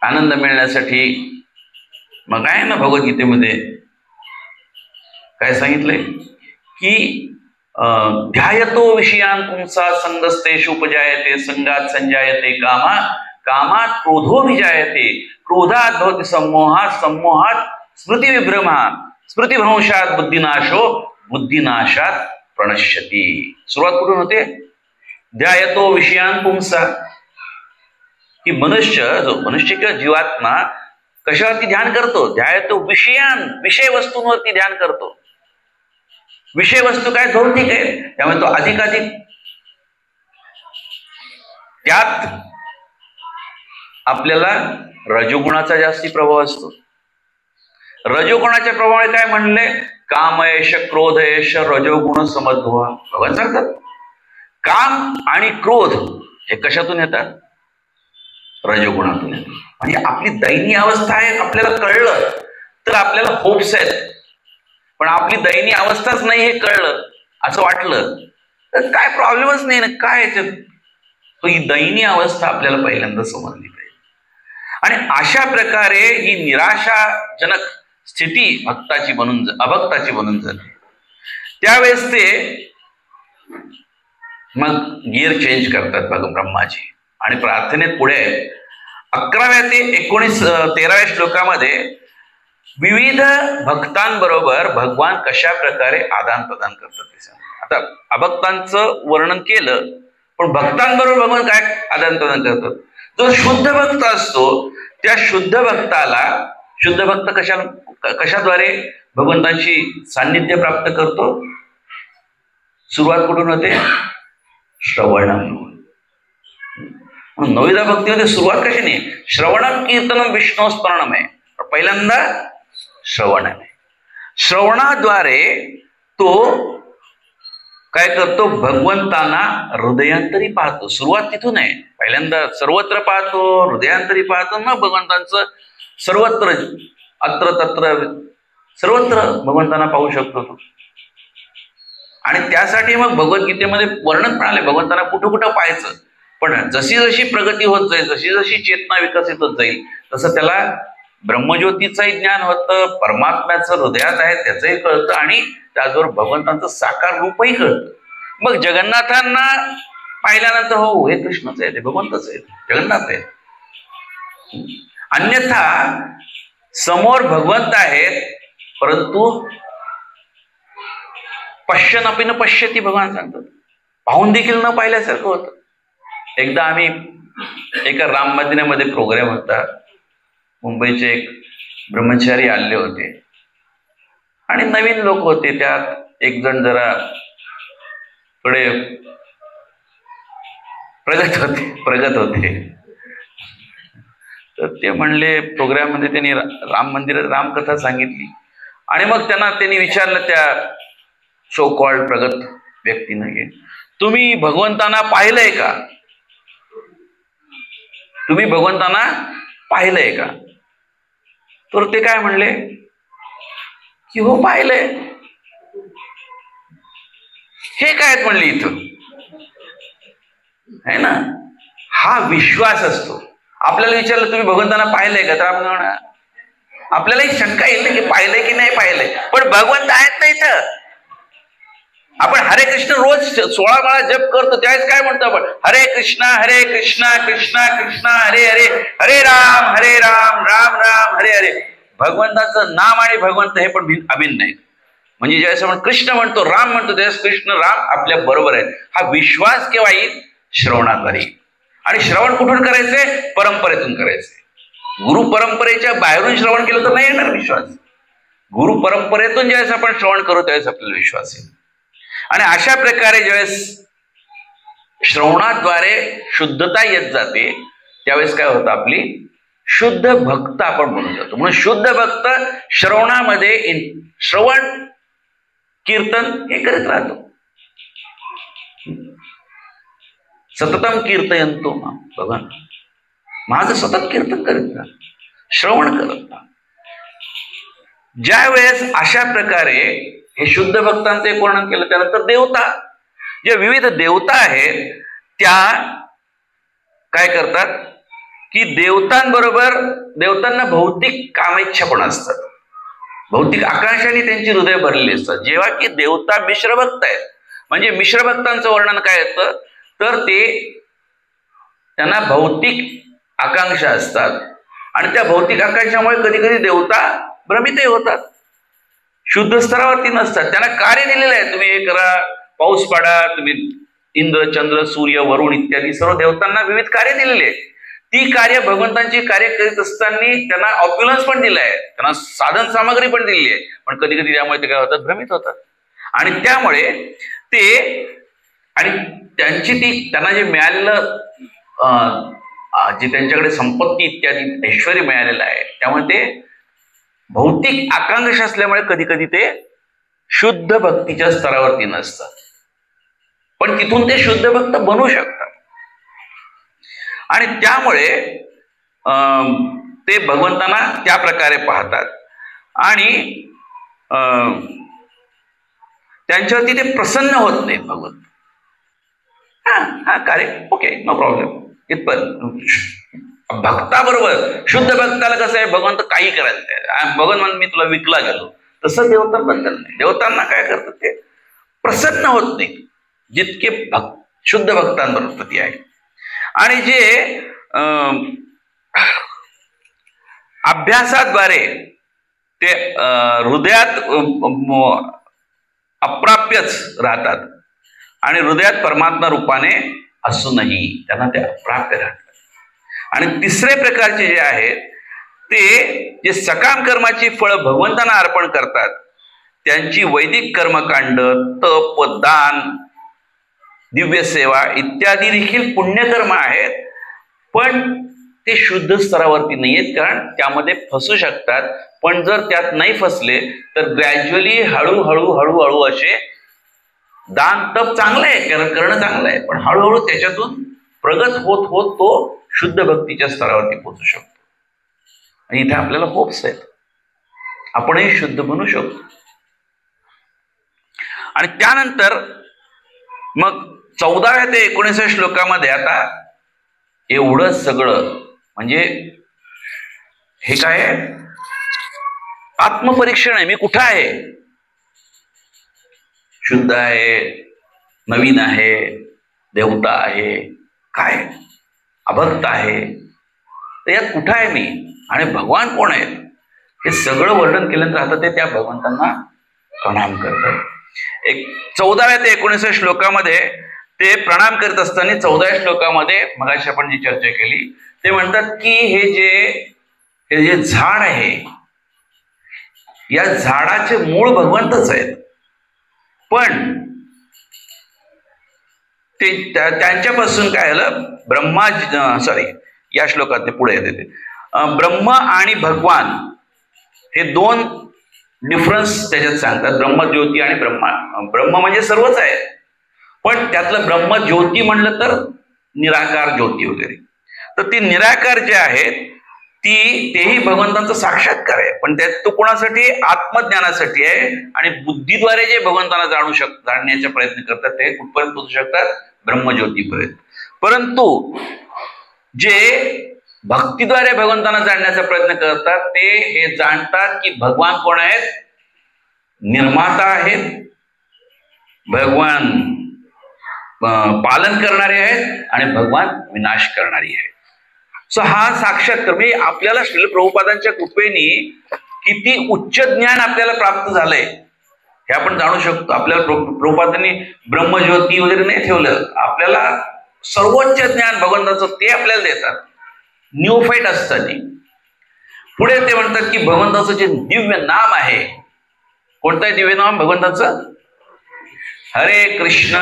आनंद मिळण्यासाठी मग आहे ना भगवद्गीतेमध्ये काय सांगितलंय की ध्यायतो विषयान पुंसा संगस्तेषु उपजायते संगात संजायते कामा कामात क्रोधो विजायते क्रोधात भवति सम्मोहात सम्मोहात स्मृती विभ्रमा स्मृतिभ्रंशात बुद्धिनाशो बुद्धिनाशात प्रणश्यति. सुरुवात कुठून होते? ध्यायतो विषयान पुंसा, की मनुष्य किंवा जीवात्मा कशावरती ध्यान करतो? ध्यायतो विषयान, विषय वस्तूंवरती ध्यान करतो. विषय वस्तू काय भौतिक आहे त्यामुळे तो अधिकाधिक त्यात आपल्याला रजोगुणाचा जास्ती प्रभाव असतो. रजोगुणाच्या प्रभावाने काय म्हणले? कामयश क्रोधयश रजोगुण समध्वा. भगवान सांगतात काम आणि क्रोध हे कशातून येतात? रजोगुणातून येतात. म्हणजे आपली दयनीय अवस्था आहे आपल्याला कळलं तर आपल्याला होप्स आहेत, पण आपली दयनीय अवस्थाच नाही हे कळलं असं वाटलं तर काय प्रॉब्लेमच नाही ना, काय याच्यात? ही दयनीय अवस्था आपल्याला पहिल्यांदा समजली पाहिजे. आणि अशा प्रकारे ही निराशाजनक स्थिती भक्ताची बनून अभक्ताची बनून जाते. त्यावेळेस ते मग गिअर चेंज करतात बघ ब्रह्माजी आणि प्रार्थनेत पुढे 11व्या ते 13व्या श्लोकामध्ये विविध भक्तांबरोबर भगवान कशा प्रकारे आदान प्रदान करतात ते सांगतात. आता अभक्तांचं वर्णन केलं पण भक्तांबरोबर भगवान काय आदान प्रदान करतात? जो शुद्ध भक्त असतो त्या शुद्ध भक्ताला, शुद्ध भक्त कशाद्वारे भगवंतांची सान्निध्य प्राप्त करतो? सुरुवात कुठून होते? श्रवणम. नवविधा भक्तीमध्ये सुरुवात कशी नाही? श्रवणम कीर्तनम विष्णू स्मरणम आहे. पहिल्यांदा श्रवण आहे. श्रवणाद्वारे तो काय करतो? भगवंतांना हृदयांतरी पाहतो. सुरुवात तिथून आहे. पहिल्यांदा सर्वत्र पाहतो, हृदयांतरी पाहतो, मग भगवंतांचं सर्वत्र अत्र तत्र सर्वत्र भगवंतांना पाहू शकतो तो. आणि त्यासाठी मग भगवद्गीतेमध्ये वर्णन पण आले भगवंतांना कुठं कुठं पाहायचं. पण जशी जशी प्रगती होत जाईल, जशी जशी चेतना विकसित होत जाईल तसं त्याला ब्रह्मज्योतीचंही ज्ञान होतं, परमात्म्याचं हृदयात आहे त्याचंही कळतं आणि त्याचबरोबर भगवंतांचं साकार रूपही कळतं. मग जगन्नाथांना पाहिल्यानंतर हो हे कृष्णच आहे, ते भगवंतच आहे, जगन्नाथ आहे. अन्यथा समोर भगवंत आहेत परंतु पश्यनपि न पश्यती भगवान सांगतात, पाहून देखील न पाहिल्यासारखं होतं. एकदा आम्ही एका राम मंदिरामध्ये प्रोग्राम होता, मुंबईचे एक ब्रह्मचारी आले होते आणि नवीन लोक होते. त्यात एक जण जरा थोडे प्रगत होते. तर ते म्हणले प्रोग्राम मध्ये त्यांनी राम मंदिरात रामकथा सांगितली आणि मग त्यांनी विचारलं त्या सो कॉल्ड प्रगत व्यक्तीनं की तुम्ही भगवंतांना पाहिलंय का? तुम्ही भगवंतांना पाहिलंय का? तर ते काय म्हणले की हो पाहिलंय. हे काय म्हणले इथं आहे ना, हा विश्वास असतो. आपल्याला विचारलं तुम्ही भगवंतांना पाहिलंय का, तर आपण आपल्याला एक शंका येईल की पाहिलंय की नाही पाहिलंय, पण भगवंत आहेत ना इथं. आपण हरे कृष्ण रोज 16 वेळा जप करतो त्यावेळेस काय म्हणतो आपण? हरे कृष्णा कृष्णा कृष्णा हरे हरे, हरे राम राम राम हरे हरे. भगवंताचं नाम आणि भगवंत हे पण अभिन्न आहेत. म्हणजे ज्यावेळेस आपण कृष्ण म्हणतो राम म्हणतो त्यावेळेस कृष्ण राम आपल्या बरोबर आहेत. हा विश्वास केव्हा येईल? श्रवणाद्वारे. आणि श्रवण कुठून करायचंय? परंपरेतून करायचंय. गुरु परंपरेच्या बाहेरून श्रवण केलं तर नाही येणार विश्वास. गुरु परंपरेतून ज्यावेळेस आपण श्रवण करू त्यावेळेस आपल्याला विश्वास येईल. आणि अशा प्रकारे ज्यावेळेस श्रवणाद्वारे शुद्धता येत जाते त्यावेळेस काय होतं? आपली शुद्ध भक्त आपण बनून जातो. म्हणून शुद्ध भक्त श्रवणामध्ये श्रवण कीर्तन हे करत राहतो. सततम कीर्तयंतो माम, बघा माझं सतत कीर्तन करीत राहा, श्रवण करत राहा. ज्या वेळेस अशा प्रकारे हे शुद्ध भक्तांचं एक वर्णन केलं, त्यानंतर देवता, जे विविध देवता आहेत त्या काय करतात की देवतांबरोबर, देवतांना भौतिक कामेच्छा पण असतात, भौतिक आकांक्षाने त्यांची हृदय भरलेली असतात. जेव्हा की देवता मिश्र भक्त आहेत, म्हणजे मिश्र भक्तांचं वर्णन काय येतं तर ते त्यांना भौतिक आकांक्षा असतात आणि त्या भौतिक आकांक्षामुळे कधी कधी देवता भ्रमितही होतात, शुद्ध स्तरावरती नसतात. त्यांना कार्य दिलेलं आहे, तुम्ही हे करा, पाऊस पाडा, तुम्ही इंद्र, चंद्र, सूर्य, वरुण इत्यादी सर्व देवतांना विविध कार्य दिलेली आहे. ती कार्य भगवंतांची कार्य करीत असताना त्यांना ऑप्युलन्स पण दिलाय, त्यांना साधन सामग्री पण दिली आहे, पण कधी कधी त्यामुळे ते काय होतात, भ्रमित होतात. आणि त्यामुळे ते आणि त्यांची ती त्यांना जे मिळालेलं जे त्यांच्याकडे संपत्ती इत्यादी ऐश्वर्य मिळालेलं आहे, त्यामुळे ते भौतिक आकांक्षा असल्यामुळे कधी कधी ते शुद्ध भक्तीच्या स्तरावरती नसतात, पण तिथून ते शुद्ध भक्त बनू शकतात. आणि त्यामुळे ते भगवंतांना त्या प्रकारे पाहतात आणि त्यांच्यावरती ते प्रसन्न होत नाहीत भगवंत. हा कार्य ओके, नो प्रॉब्लेम. इथपर्यंत भक्ताबरोबर, शुद्ध भक्ताला कसं आहे, भगवंत काही करायचं, भगवंत मी तुला विकला गेलो, तसं देवतांबद्दल नाही. देवतांना काय करतात, ते प्रसन्न होत नाही जितके शुद्ध भक्तांबरोबर ती आहे. आणि जे अभ्यासाद्वारे ते हृदयात अप्राप्यच राहतात आणि हृदयात परमात्मा रूपाने असूनही त्यांना ते अप्राप्य राहतात. आणि तिसरे प्रकारचे जे आहेत ते जे सकाम कर्माची फळं भगवंतांना अर्पण करतात, त्यांची वैदिक कर्मकांड, तप, दान, दिव्य सेवा इत्यादी देखील पुण्यकर्म आहेत, पण ते शुद्ध स्तरावरती नाही आहेत, कारण त्यामध्ये फसू शकतात. पण जर त्यात नाही फसले तर ग्रॅज्युअली हळूहळू हळूहळू असे दान तप चांगलं आहे, करणं चांगलं आहे, पण हळूहळू त्याच्यातून प्रगत होत होत तो शुद्ध भक्तीच्या स्तरावरती पोहोचू शकतो. आणि इथे आपल्याला होप्स आहेत, आपणही शुद्ध बनू शकतो. आणि त्यानंतर मग 14व्या ते 19व्या श्लोकामध्ये आता एवढं सगळं म्हणजे हे काय आहे, आत्मपरीक्षण आहे. मी कुठं आहे, शुद्ध आहे, नवीन आहे, देवता आहे, काय अभक्त आहे, तर यात कुठं आहे मी आणि भगवान कोण आहेत, हे सगळं वर्णन केल्यानंतर आता ते त्या भगवंतांना प्रणाम करतात. 14व्या ते 19व्या श्लोकामध्ये ते प्रणाम करत असताना 14व्या श्लोकामध्ये मगाशी आपण जी चर्चा केली, ते म्हणतात की हे जे झाड आहे, या झाडाचे मूळ भगवंतच आहेत, पण ते त्यांच्यापासून काय झालं, या श्लोकात ते पुढे येते, ब्रह्म आणि भगवान हे दोन डिफरन्स त्याच्यात सांगतात. ब्रह्मज्योती आणि ब्रह्म म्हणजे सर्वच आहे, पण त्यातलं ब्रह्मज्योती म्हणलं तर निराकार ज्योती वगैरे. तर ती निराकार जे आहेत तेही भगवंतांचा साक्षात्कार आहे, पण त्यात तो कोणासाठी, आत्मज्ञानासाठी आहे. आणि बुद्धीद्वारे जे भगवंतांना जाणण्याचा प्रयत्न करतात ते कुठपर्यंत पोहोचू शकतात, ब्रह्मज्योतीपर्यंत. परंतु जे भक्तीद्वारे भगवंतांना जाणण्याचा प्रयत्न करतात ते हे जाणतात की भगवान कोण आहेत, निर्माता आहेत, भगवान पालन करणारे आहेत आणि भगवान विनाश करणारी आहेत. सो हा साक्षात्कार म्हणजे आपल्याला श्रील प्रभुपादांच्या कृपेने किती उच्च ज्ञान आपल्याला प्राप्त झालंय हे आपण जाणू शकतो. आपल्याला प्रभुपादांनी ब्रह्मज्योती वगैरे नाही ठेवलं, आपल्याला सर्वोच्च ज्ञान भगवंताचं ते आपल्याला देतात न्यूफाईट असताना. पुढे ते म्हणतात की भगवंताचं जे दिव्य नाम आहे, कोणतं आहे दिव्य नाम भगवंताचं, हरे कृष्ण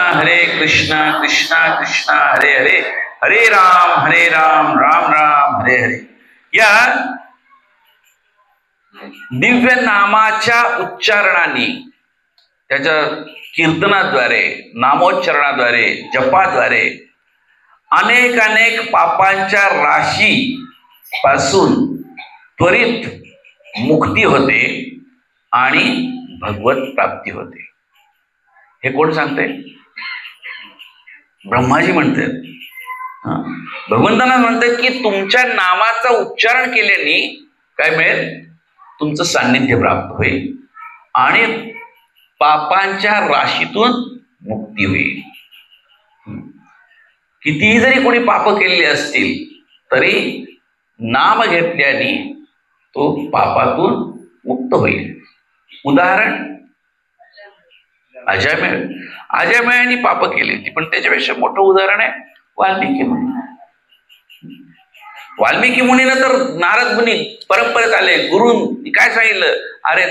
कृष्ण कृष्ण हरे हरे, हरे राम राम राम हरे हरे. या दिव्य नामाच्या उच्चारणाने, त्याच्या कीर्तनाद्वारे, नामोच्चारणाद्वारे, जपाद्वारे अनेक अनेक पापांच्या राशी पासून त्वरित मुक्ती होते आणि भगवत प्राप्ती होते. हे कोण सांगते? ब्रह्माजी म्हणते. भगवंतांना म्हणतात की तुमच्या नामाचा उच्चारण केल्याने काय मिळेल? तुमचं सान्निध्य प्राप्त होईल आणि पापांच्या राशीतून मुक्ती होईल. कितीही जरी कोणी पाप केलेली असतील तरी नाम घेतल्याने तो पापातून मुक्त होईल. उदाहरण अजयमेळ. अजयमेळाने पाप केली होती, पण त्याच्यापेक्षा मोठं उदाहरण आहे वाल्मिकी मुनी. वाल्मिकी मुनीनं तर नारद मुनी परंपरेत आले, गुरुंनी काय सांगितलं? अरे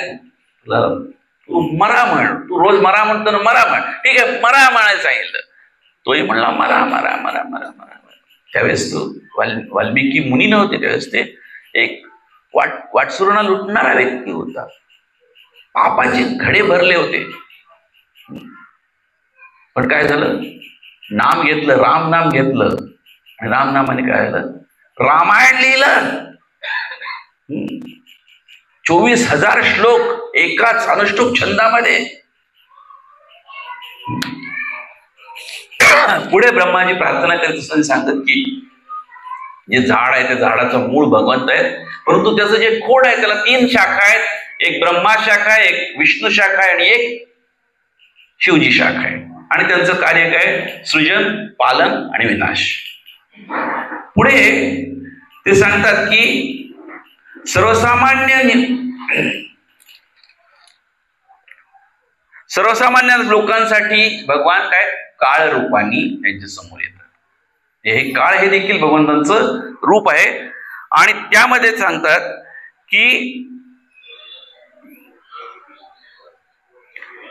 तू मरा म्हण, तू रोज मरा म्हणतो ना, मरा म्हण. ठीक आहे, मरा म्हणायला सांगितलं. तोही म्हणला मरा मरा मरा मरा मरा. त्यावेळेस तो वाल्मिकी मुनी नव्हते, त्यावेळेस ते एक वाटसुरांना लुटणारा व्यक्ती होता. पापाचे घडे भरले होते. पण काय झालं? नाम घेतलं, राम नाम घेतलं आणि राम नामाने काय झालं? रामायण लिहिलं. 24,000 श्लोक एकाच अनुष्टुप छंदामध्ये. पुढे ब्रह्माजी प्रार्थना करत असताना सांगतात की जे झाड आहे त्या झाडाचं मूळ भगवंत आहे, परंतु त्याचं जे खोड आहे त्याला 3 शाखा आहेत. एक ब्रह्मा शाखा आहे, एक विष्णू शाखा आहे आणि एक शिवजी शाखा आहे. आणि त्यांचं कार्य काय? सृजन, पालन आणि विनाश. पुढे ते सांगतात की सर्वसामान्य लोकांसाठी भगवान काय? काळ रूपानी त्यांच्या समोर येतात. हे काळ हे देखील भगवंतांचं रूप आहे. आणि त्यामध्ये सांगतात की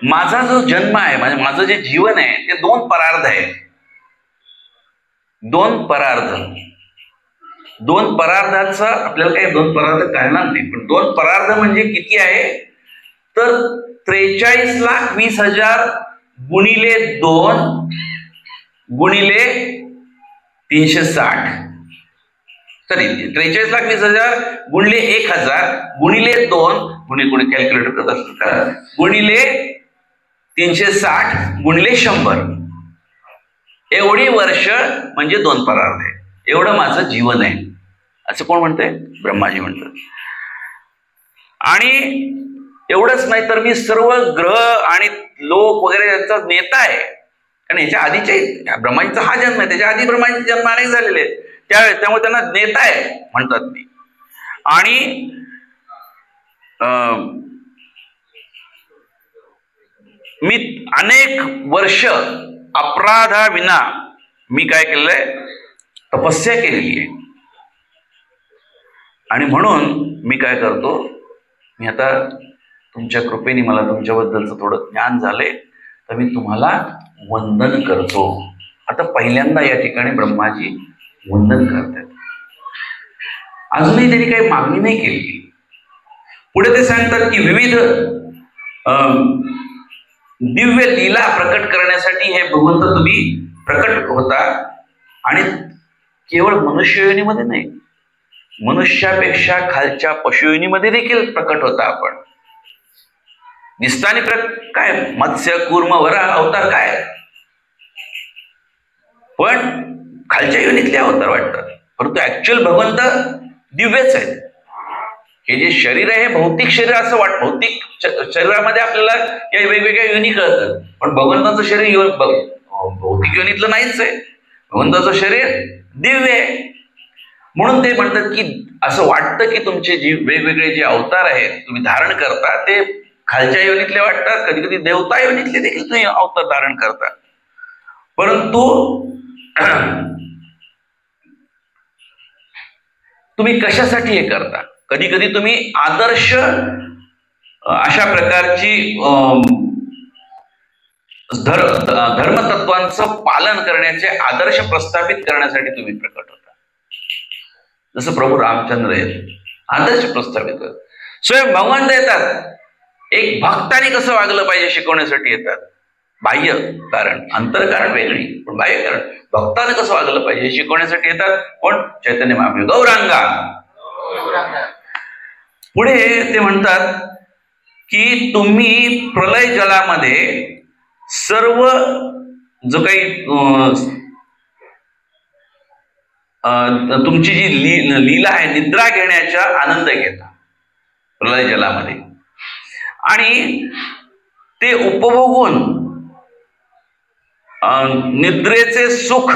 माझा जो जन्म आहे, म्हणजे माझं जे जीवन आहे ते 2 परार्ध आहे. 2 परार्ध. 2 परार्धाचं आपल्याला काही 2 परार्ध कळणार नाही, पण 2 परार्ध म्हणजे किती आहे? तर 43,20,000 गुणिले 2 गुणिले 360. सॉरी, 43,20,000 गुणिले 1,000 गुणिले 2 गुणिले कॅल्क्युलेटर करत असतो गुणिले 360 गुणिले 100. एवढी वर्ष म्हणजे 2 परार्ध आहे. एवढं माझं जीवन आहे असं कोण म्हणतंय? ब्रह्माजी म्हणतात. आणि एवढंच नाही तर मी सर्व ग्रह आणि लोक वगैरे यांचा नेता आहे. कारण याच्या आधीचे ब्रह्माजीचा हा जन्म आहे, त्याच्या आधी ब्रह्माजीचे जन्म अनेक झालेले त्यावेळेस, त्यामुळे त्यांना नेता आहे म्हणतात मी. आणि मी अनेक वर्ष अपराधाविना मी काय केलंय? तपस्या केलेली आहे. आणि म्हणून मी काय करतो? मी आता तुमच्या कृपेने मला तुमच्याबद्दलचं थोडं ज्ञान झालंय, तर मी तुम्हाला वंदन करतो. आता पहिल्यांदा या ठिकाणी ब्रह्माजी वंदन करतात. अजूनही त्यांनी काही मागणी नाही केली. पुढे ते सांगतात की विविध दिव्य लीला प्रकट करण्यासाठी हे भगवंत तुम्ही प्रकट होता. आणि केवळ मनुष्ययोनीमध्ये नाही, मनुष्यापेक्षा खालच्या पशुयोनीमध्ये देखील प्रकट होता आपण. निस्तानी काय मत्स्य कूर्म वरा अवतार काय, पण खालच्या योनीतले अवतार वाटतात. परंतु ऍक्च्युअल भगवंत दिव्यच आहेत. हे जे शरीर आहे हे भौतिक शरीर असं भौतिक शरीरामध्ये आपल्याला काही वेगवेगळ्या योनी कळतात, पण भगवंताचं शरीर भौतिक योनीतलं नाहीच आहे. भगवंताचं शरीर दिव्य आहे. म्हणून ते म्हणतात की असं वाटतं की तुमचे जे वेगवेगळे जे अवतार आहेत तुम्ही धारण करता ते खालच्या योनीतले वाटतात, कधी कधी देवता योनीतले देखील तुम्ही अवतार धारण करता. परंतु तुम्ही कशासाठी हे करता? कधी कधी तुम्ही आदर्श अशा प्रकारची धर्मतत्वांचं पालन करण्याचे आदर्श प्रस्थापित करण्यासाठी तुम्ही प्रकट होता. जसं प्रभू रामचंद्र आहेत, आदर्श प्रस्थापित करतात. स्वयं भगवंत येतात, एक भक्ताने कसं वागलं पाहिजे शिकवण्यासाठी येतात. बाह्य कारण, अंतरकारण वेगळी, पण बाह्य कारण भक्ताने कसं वागलं पाहिजे हे शिकवण्यासाठी येतात कोण? चैतन्य महाप्रभू. गौरांगा. पुढे ते म्हणतात की तुम्ही प्रलय जलामध्ये सर्व जो काही तुमची जी लीला आहे, निद्रा घेण्याचा आनंद घेता प्रलय जलामध्ये, आणि ते उपभोगून निद्रेचे सुख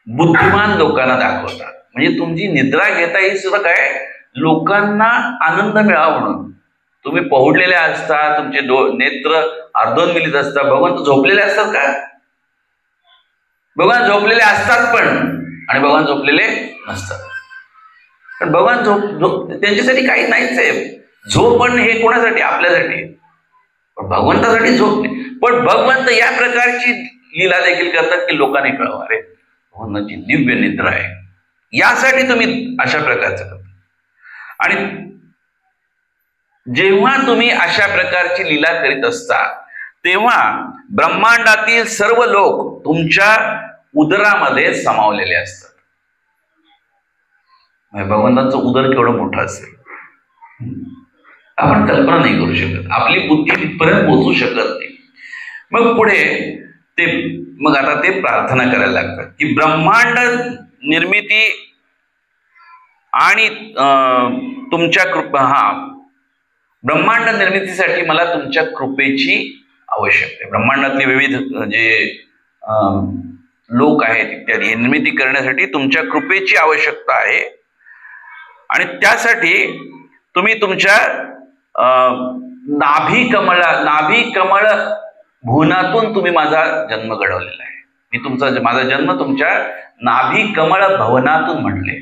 बुद्धिमान लोकांना दाखवतात. म्हणजे तुमची निद्रा घेता ही सुद्धा काय, लोकांना आनंद मिळावा म्हणून. तुम्ही पहुडलेले असता, तुमचे नेत्र अर्धोन्मिलित असतात. भगवान झोपलेले असतात का? भगवान झोपलेले असतात पण, आणि भगवान झोपलेले नसतात. पण भगवान त्यांच्यासाठी काही नाहीच आहे. झोपण हे कोणासाठी? आपल्यासाठी. पण भगवंतासाठी झोप नाही. पण भगवंत या प्रकारची लीला देखील करतात की लोकांनी कळवा, अरे भगवंताची दिव्य निद्रा आहे, यासाठी तुम्ही अशा प्रकारचं करता. आणि जेव्हा तुम्ही अशा प्रकारची लीला करीत असता तेव्हा ब्रह्मांडातील सर्व लोक तुमच्या उदरामध्ये समावलेले असतात. भगवंताचं उदर केवढं मोठं असेल आपण कल्पना नाही करू शकत, आपली बुद्धी तिथपर्यंत पोहोचू शकत नाही. मग पुढे मग आता ते प्रार्थना करायला लागतात की ब्रह्मांड निर्मिती आणि तुमच्या ब्रह्मांड निर्मितीसाठी मला तुमच्या कृपेची आवश्यकता आहे. ब्रह्मांडातले विविध जे लोक आहेत इत्यादी निर्मिती करण्यासाठी तुमच्या कृपेची आवश्यकता आहे. आणि त्यासाठी तुम्ही तुमच्या नाभी कमळ भुवनातून तुम्ही माझा जन्म घडवलेला आहे. माझा जन्म तुमच्या नाभी कमळ भवनातून म्हटले,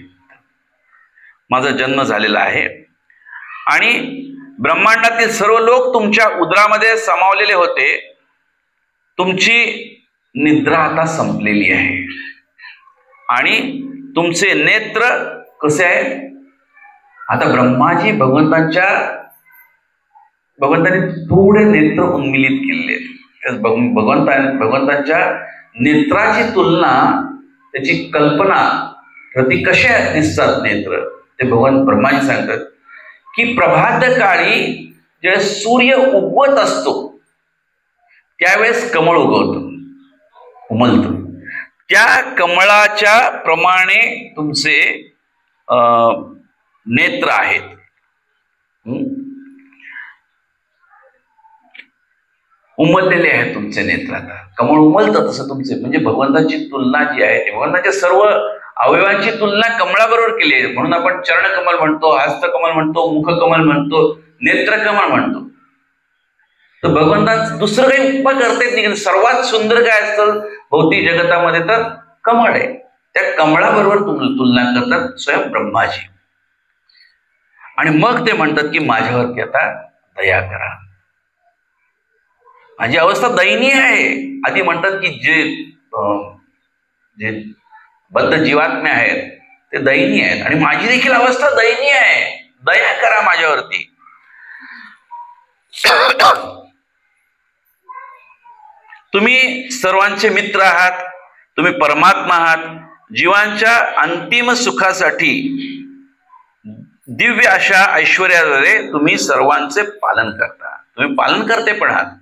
माझा जन्म झालेला आहे. आणि ब्रह्मांडातील सर्व लोक तुमच्या उदरामध्ये समावलेले होते. तुमची निद्रा आता संपलेली आहे आणि तुमचे नेत्र कसे आहेत? आता ब्रह्माजी भगवंताने थोडे नेत्र उन्मिलित केले. भगवंतांच्या नेत्राची तुलना, त्याची कल्पना, ती कशा दिसतात नेत्र ते भगवान ब्रह्माजी सांगतात की प्रभात काळी जेव्हा सूर्य उगवत असतो त्यावेळेस कमळ उमलतं. त्या कमळाच्या प्रमाणे तुमचे नेत्र आहेत. उमललेले आहेत तुमचे नेत्र. आता कमळ उमलतं तसं तुमचे, म्हणजे भगवंताची तुलना जी आहे ती भगवंताच्या सर्व अवयवांची तुलना कमळाबरोबर केली आहे. म्हणून आपण चरणकमल म्हणतो, हस्तकमल म्हणतो, मुखकमल म्हणतो, नेत्रकमल म्हणतो. तर भगवंतांचं दुसरं काही उपमा करता येत नाही. सर्वात सुंदर काय असतं भौतिक जगतामध्ये तर कमळ आहे. त्या कमळाबरोबर तुलना करतात स्वयं ब्रह्माजी. आणि मग ते म्हणतात की माझ्यावरती आता दया करा, माझी अवस्था दयनीय आहे. आधी म्हणतात की जे बद्ध जीवात्मे आहेत ते दयनीय आहेत आणि माझी देखील अवस्था दयनीय आहे, दया करा माझ्यावरती. तुम्ही सर्वांचे मित्र आहात, तुम्ही परमात्मा आहात. जीवांच्या अंतिम सुखासाठी दिव्य अशा ऐश्वर्याद्वारे तुम्ही सर्वांचे पालन करता. तुम्ही पालन करते पण आहात.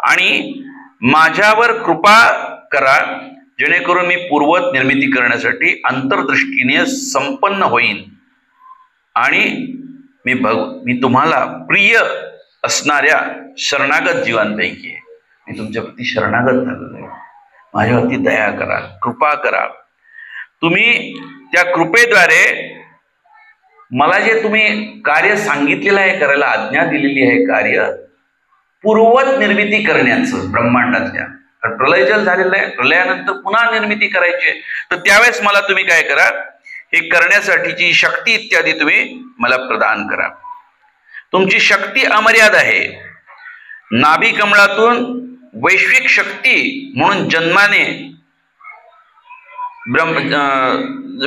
आणि माझ्यावर कृपा करा जेणेकरून मी पूर्वत निर्मिती करण्यासाठी अंतर्दृष्टीने संपन्न होईन आणि मी तुम्हाला प्रिय असणाऱ्या शरणागत जीवांपैकी आहे. मी तुमच्या प्रती शरणागत झालेलो आहे. माझ्यावरती दया करा, कृपा करा. तुम्ही त्या कृपेद्वारे मला जे तुम्ही कार्य सांगितलेलं आहे करायला, आज्ञा दिलेली आहे कार्य पूर्वत निर्मिती करण्याचं ब्रह्मांडातल्या. प्रलयजल झालेलं आहे, प्रलयानंतर पुन्हा निर्मिती करायची आहे. तर त्यावेळेस मला तुम्ही काय करा, हे करण्यासाठीची शक्ती इत्यादी तुम्ही मला प्रदान करा. तुमची शक्ती अमर्याद आहे. नाभी कमळातून वैश्विक शक्ती म्हणून जन्माने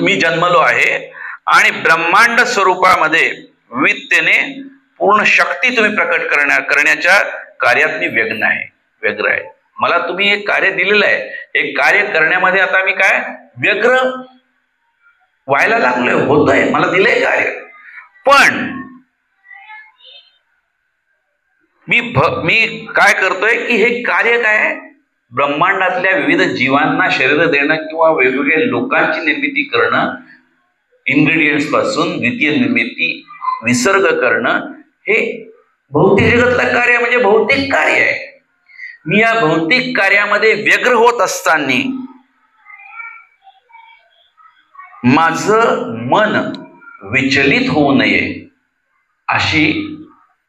मी जन्मलो आहे आणि ब्रह्मांड स्वरूपामध्ये विविधतेने पूर्ण शक्ती तुम्ही प्रकट करण्याच्या कार्यात मी व्यग्न आहे. व्यग्र आहे. मला तुम्ही एक कार्य दिलेलं आहे, हे कार्य करण्यामध्ये आता मी काय व्यग्र व्हायला लागलोय, होतोय, मला दिलंय कार्य. पण मी काय करतोय की हे कार्य काय आहे, ब्रह्मांडातल्या विविध जीवांना शरीर देणं किंवा वेगवेगळ्या लोकांची निर्मिती करणं, इन्ग्रेडियंट्स पासून द्वितीय निर्मिती, विसर्ग करणं, हे भौतिक जगतलं कार्य म्हणजे भौतिक कार्य आहे. मी या भौतिक कार्यामध्ये व्यग्र होत असताना माझं मन विचलित होऊ नये अशी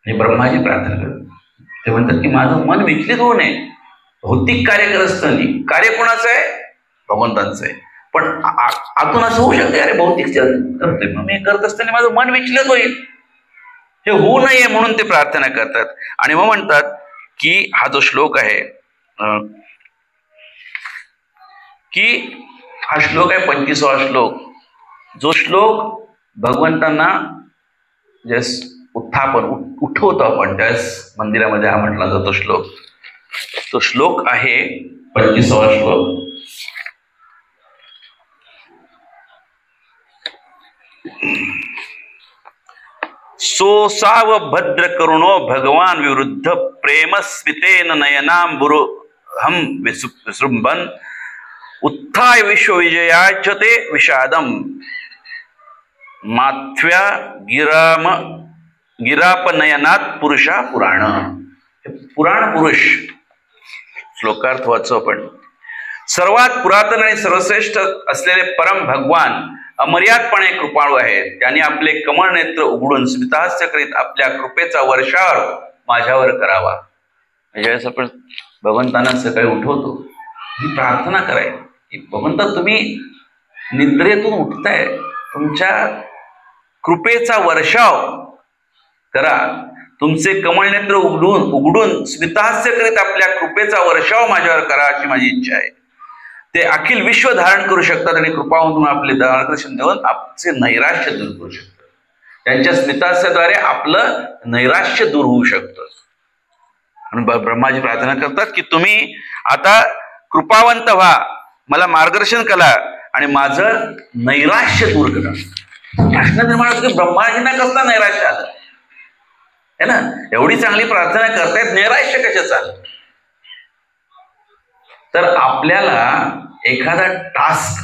ब्रह्माजी प्रार्थना करतात. ते म्हणतात की माझं मन विचलित होऊ नये. भौतिक कार्य करत असताना कार्य कोणाचं आहे, भगवंतांचं आहे. पण आतून असं होऊ शकते, अरे भौतिक करतोय मग मी करत असताना माझं मन विचलित होईल, हे होऊ नये म्हणून ते प्रार्थना करतात. आणि मग म्हणतात की हा जो श्लोक आहे की हा श्लोक आहे 25वा श्लोक, जो श्लोक भगवंतांना उत्थापन उठवतो आपण त्यावेळेस मंदिरामध्ये हा म्हटला जातो श्लोक. तो श्लोक आहे 25वा श्लोक. सोसाव भद्र करुणो भगवान विरुद्ध प्रेम स्मितेन नयनांबुरु हम विसृंभन उत्थाय विश्वविजयाच ते विषादम माथ्व्या गिरापनयनात पुरुषा पुराण. पुराण पुरुष श्लोकार्थ वाचू आपण. सर्वात पुरातन आणि सर्वश्रेष्ठ असलेले परम भगवान अमर्यादपणे कृपाळू आहेत. त्यांनी आपले कमळ नेत्र उघडून स्मितहास्य करीत आपल्या कृपेचा वर्षाव माझ्यावर करावा. ज्यावेळेस आपण भगवंतांना सकाळी उठवतो ही प्रार्थना करायची की भगवंता तुम्ही निद्रेतून उठताय, तुमच्या कृपेचा वर्षाव करा. तुमचे कमळनेत्र उघडून स्मितहास्य करीत आपल्या कृपेचा वर्षाव माझ्यावर करा अशी माझी इच्छा आहे. ते अखिल विश्व धारण करू शकतात आणि कृपावून आपले मार्गदर्शन देऊन आपले नैराश्य दूर करू शकतात. त्यांच्या स्मितहास्याद्वारे आपलं नैराश्य दूर होऊ शकतं. आणि ब्रह्माजी प्रार्थना करतात की तुम्ही आता कृपावंत व्हा, मला मार्गदर्शन करा आणि माझं नैराश्य दूर करा. प्रश्न निर्माण होतो की ब्रह्माजींना कसला नैराश्य आलं है ना, एवढी चांगली प्रार्थना करतायत, नैराश्य कशाचं आलं. तर आपल्याला एखादा टास्क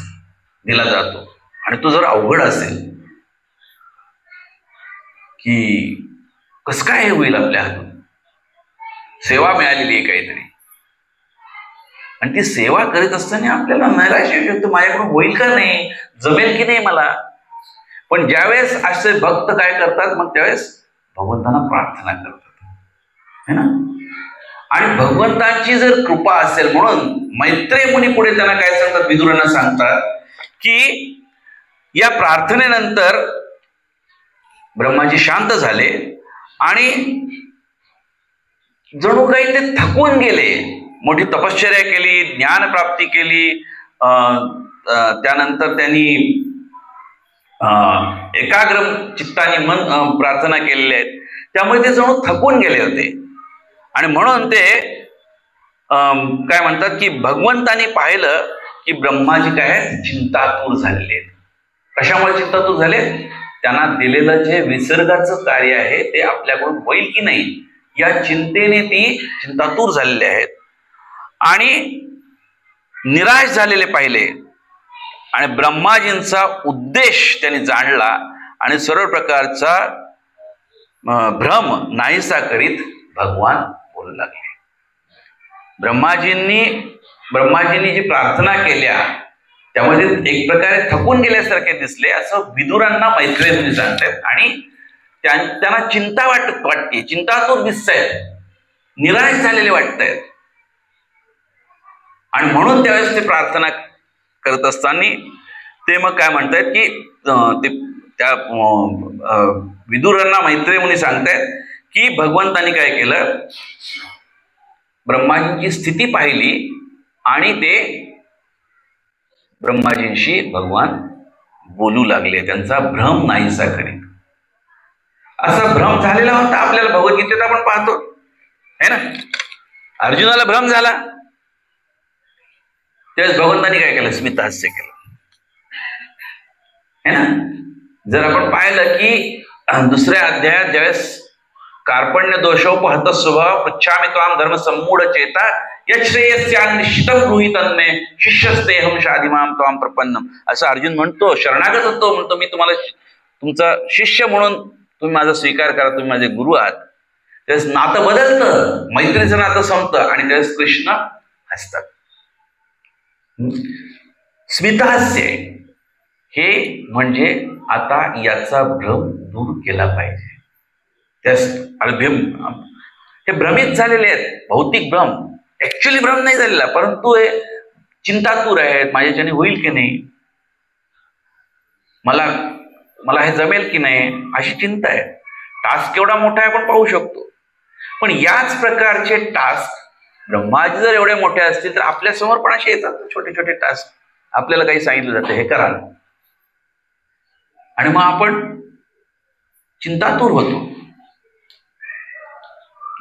दिला जातो आणि तो जर अवघड असेल की कसं काय होईल, आपल्या हातून सेवा मिळालेली आहे काहीतरी आणि ती सेवा करीत असताना आपल्याला नैराश्य येऊ शकतो, माझ्याकडून होईल का नाही, जमेल की नाही मला. पण ज्यावेळेस असे भक्त काय करतात, मग त्यावेळेस भगवंतांना प्रार्थना करतात है ना. आणि भगवंतांची जर कृपा असेल म्हणून मैत्रेय मुनी पुढे त्यांना काय सांगतात, विदुरांना सांगतात की या प्रार्थनेनंतर ब्रह्माजी शांत झाले आणि जणू काही ते थकून गेले. मोठी तपश्चर्या केली, ज्ञान प्राप्ती केली, त्यानंतर त्यांनी एकाग्र चित्ताने प्रार्थना केलेल्या आहेत, त्यामुळे ते जणू थकून गेले होते. आणि म्हणून ते काय म्हणतात की भगवंतानी पाहिलं की ब्रह्माजी काय आहेत, चिंतातूर झालेले आहेत. कशामुळे चिंतातूर झाले, त्यांना दिलेलं जे विसर्गाचं कार्य आहे ते आपल्याकडून होईल की नाही या चिंतेने ती चिंतातूर झालेले आहेत आणि निराश झालेले पाहिले. आणि ब्रह्माजींचा उद्देश त्यांनी जाणला आणि सर्व प्रकारचा भ्रम नाहीसा करीत भगवान बोलू लागले. ब्रह्माजींनी जी प्रार्थना केल्या त्यामध्ये एक प्रकारे थकून गेल्यासारखे दिसले असं विदुरांना मैत्रेय सांगतायत. आणि त्यांना चिंता वाटते, चिंतातूर दिसतायत, निराश झालेले वाटतायत. आणि म्हणून त्यावेळेस ते प्रार्थना करत असताना ते मग काय म्हणतायत की ते त्या विदुरांना मैत्रेय मुनी सांगतायत की भगवंतांनी काय केलं, ब्रह्माजींची स्थिती पाहिली आणि ते ब्रह्माजींशी भगवान बोलू लागले, त्यांचा भ्रम नाहीसा करीत. असा भ्रम झालेला होता आपल्याला भगवद्गीतेत आपण पाहतो है ना. अर्जुनाला भ्रम झाला, त्यावेळेस भगवंतांनी काय केलं? स्मितहास्य केलं, है ना. जर आपण पाहिलं की दुसऱ्या अध्यायात ज्यावेळेस कार्पण्य दोषोपहत स्वभाव पृच्छामि त्वाम धर्म सम्मूढ चेता यश्रेयस्यान्निष्टं ब्रूहि तन्मे शिष्यस्तेहं शाधिमां त्वाम प्रपन्नम, असं अर्जुन म्हणतो, शरणागत होतो, म्हणतो मी तुम्हाला तुमचा शिष्य म्हणून तुम्ही माझा स्वीकार करा, तुम्ही माझे गुरु आहात. त्यावेळेस नातं बदलतं, मैत्रीचं नातं संपतं आणि त्यावेळेस कृष्ण हसतात. स्मितहास्य हे म्हणजे आता याचा भ्रम दूर केला पाहिजे. हे भ्रमित झालेले आहेत, भौतिक भ्रम. ऍक्च्युअली भ्रम नाही झालेला, परंतु हे चिंतातूर आहेत, माझ्याच्याने होईल की नाही, मला हे जमेल की नाही, अशी चिंता आहे. टास्क केवढा मोठा आहे आपण पाहू शकतो. पण याच प्रकारचे टास्क ब्रह्माजी जर एवढे मोठे असतील तर आपल्या समोर पण असे येतात छोटे छोटे टास्क. आपल्याला काही सांगितलं जातं, हे करा, आणि मग आपण चिंतातूर होतो,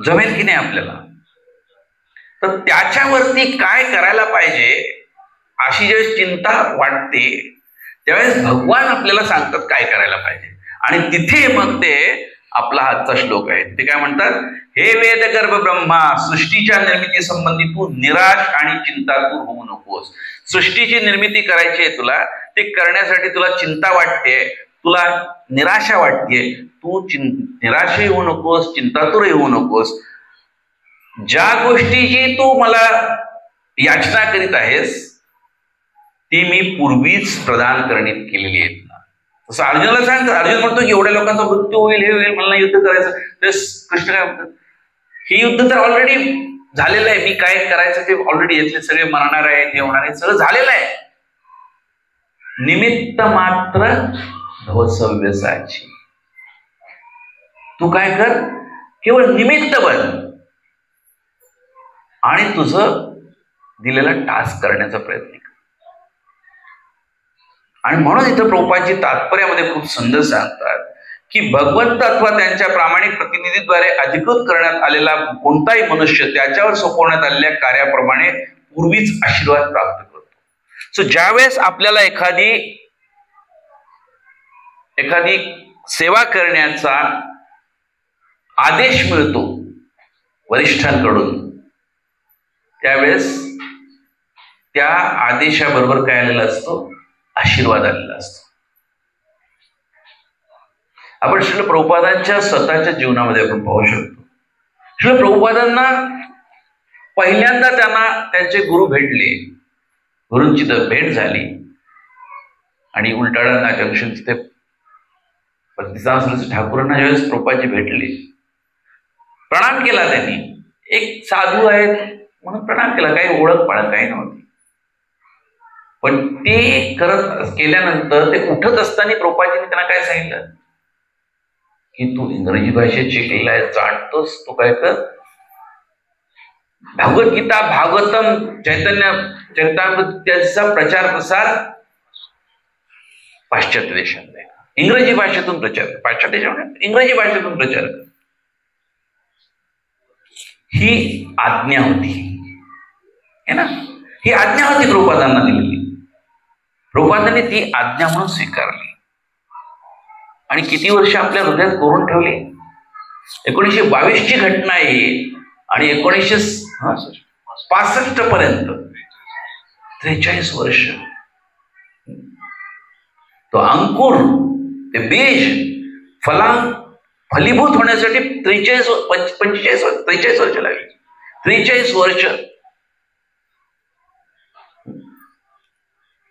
जमेल की नाही आपल्याला. तर त्याच्यावरती काय करायला पाहिजे अशी ज्यावेळेस चिंता वाटते त्यावेळेस भगवान आपल्याला सांगतात काय करायला पाहिजे. आणि तिथे मग ते आपला हातचा श्लोक आहे, ते काय म्हणतात? हे वेदगर्भ ब्रह्मा, सृष्टीच्या निर्मिती संबंधी तू निराश आणि चिंतातूर होऊ नकोस. सृष्टीची निर्मिती करायची आहे तुला, ते करण्यासाठी तुला चिंता वाटते, तुला निराशा वाटते, तू निराशही होऊ नकोस, चिंतातूरही होऊ नकोस. ज्या गोष्टीची तू मला याचना करीत आहेस ती मी पूर्वीच प्रदान करण्यात केलेली आहेत ना. तसं अर्जुनाला सांगतात. अर्जुन म्हणतो की एवढ्या लोकांचा मृत्यू होईल, हे होईल, मला युद्ध करायचं. तर कृष्ण काय म्हणतात? हे युद्ध तर ऑलरेडी झालेलं आहे, मी काय करायचं ते ऑलरेडी यातले सगळे मरणार आहेत, हे होणार आहे, सगळं झालेलं आहे. निमित्त मात्र भवसव्यसाची. तू काय कर, केवळ निमित्त बन आणि तुझं दिलेला टास्क करण्याचा प्रयत्न कर. आणि म्हणून इथं प्रभुपादजी तात्पर्यामध्ये खूप सुंदर सांगतात की भगवंत अथवा त्यांच्या प्रामाणिक प्रतिनिधीद्वारे अधिकृत करण्यात आलेला कोणताही मनुष्य त्याच्यावर सोपवण्यात आलेल्या कार्याप्रमाणे पूर्वीच आशीर्वाद प्राप्त करतो. सो ज्यावेळेस आपल्याला एखादी सेवा करण्याचा आदेश मिळतो वरिष्ठांकडून, त्यावेळेस त्या आदेशाबरोबर काय आलेला असतो? आशीर्वाद आलेला असतो. आपण श्रील प्रभुपादांच्या स्वतःच्या जीवनामध्ये आपण पाहू शकतो. श्रील प्रभुपादांना पहिल्यांदा त्यांना त्यांचे गुरु भेटले, गुरूंची भेट झाली आणि उलटाळा जंक्शन तिथे भक्तिसार ठाकूरांना ज्यावेळेस प्रभुपादजी भेटले, प्रणाम केला त्यांनी. एक साधू आहेत म्हणून प्रणाम केला, काही ओळख पाळख काही नव्हती. पण ते केल्यानंतर ते उठत असताना प्रभुपादजींनी त्यांना काय सांगितलं की तू इंग्रजी भाषेत शिकलेला आहे, जाणतोस, तू काय कर, भगवद्गीता, भागवतम, चैतन्य चरितामृत त्याचा प्रचार प्रसार पाश्चात्य देशात आहे, इंग्रजी भाषेतून प्रचार, पाश्चात्य देशामध्ये इंग्रजी भाषेतून प्रचार कर. ही आज्ञा होती, है ना. ही आज्ञा होती प्रभुपादांना दिलेली. प्रभुपादांनी ती आज्ञा म्हणून स्वीकारली आणि किती वर्ष आपल्या हृदयात कोरून ठेवली. 1922 ची घटना आहे आणि 1965 पर्यंत 43 वर्ष तो अंकुर, ते बीज फलीभूत होण्यासाठी 43 वर्ष लागली. 43 वर्ष.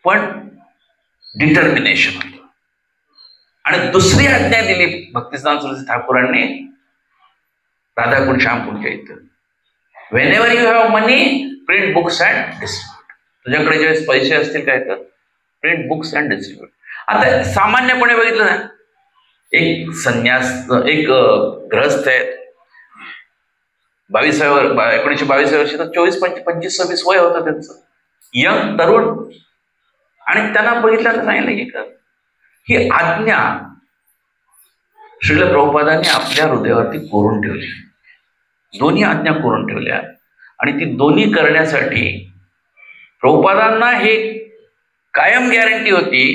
पण डिटर्मिनेशन होतं. आणि दुसरी आज्ञा दिली भक्तिसिद्धांत सरस्वती ठाकूरांनी राधाकुंड श्यामकुंडच्या इथं, Wien ever you have money print books and distribute. तुझ्याकडे ज्यावेळेस पैसे असतील काय तर प्रिंट बुक्स अँड डिस्ट्रीब्यूट. आता सामान्यपणे बघितलं ना, एक एक गृहस्थ आहेत, 1922 वर्षी तर 24, 25, 26 वय होतं त्यांचं, यंग तरुण. आणि त्यांना बघितलं तर सांगितलं की ही आज्ञा श्रील प्रभुपादांनी आपल्या हृदयावरती कोरून ठेवली. दोन्ही आज्ञा कोरून ठेवल्या. आणि ती दोन्ही करण्यासाठी प्रभुपादांना हे कायम गॅरंटी होती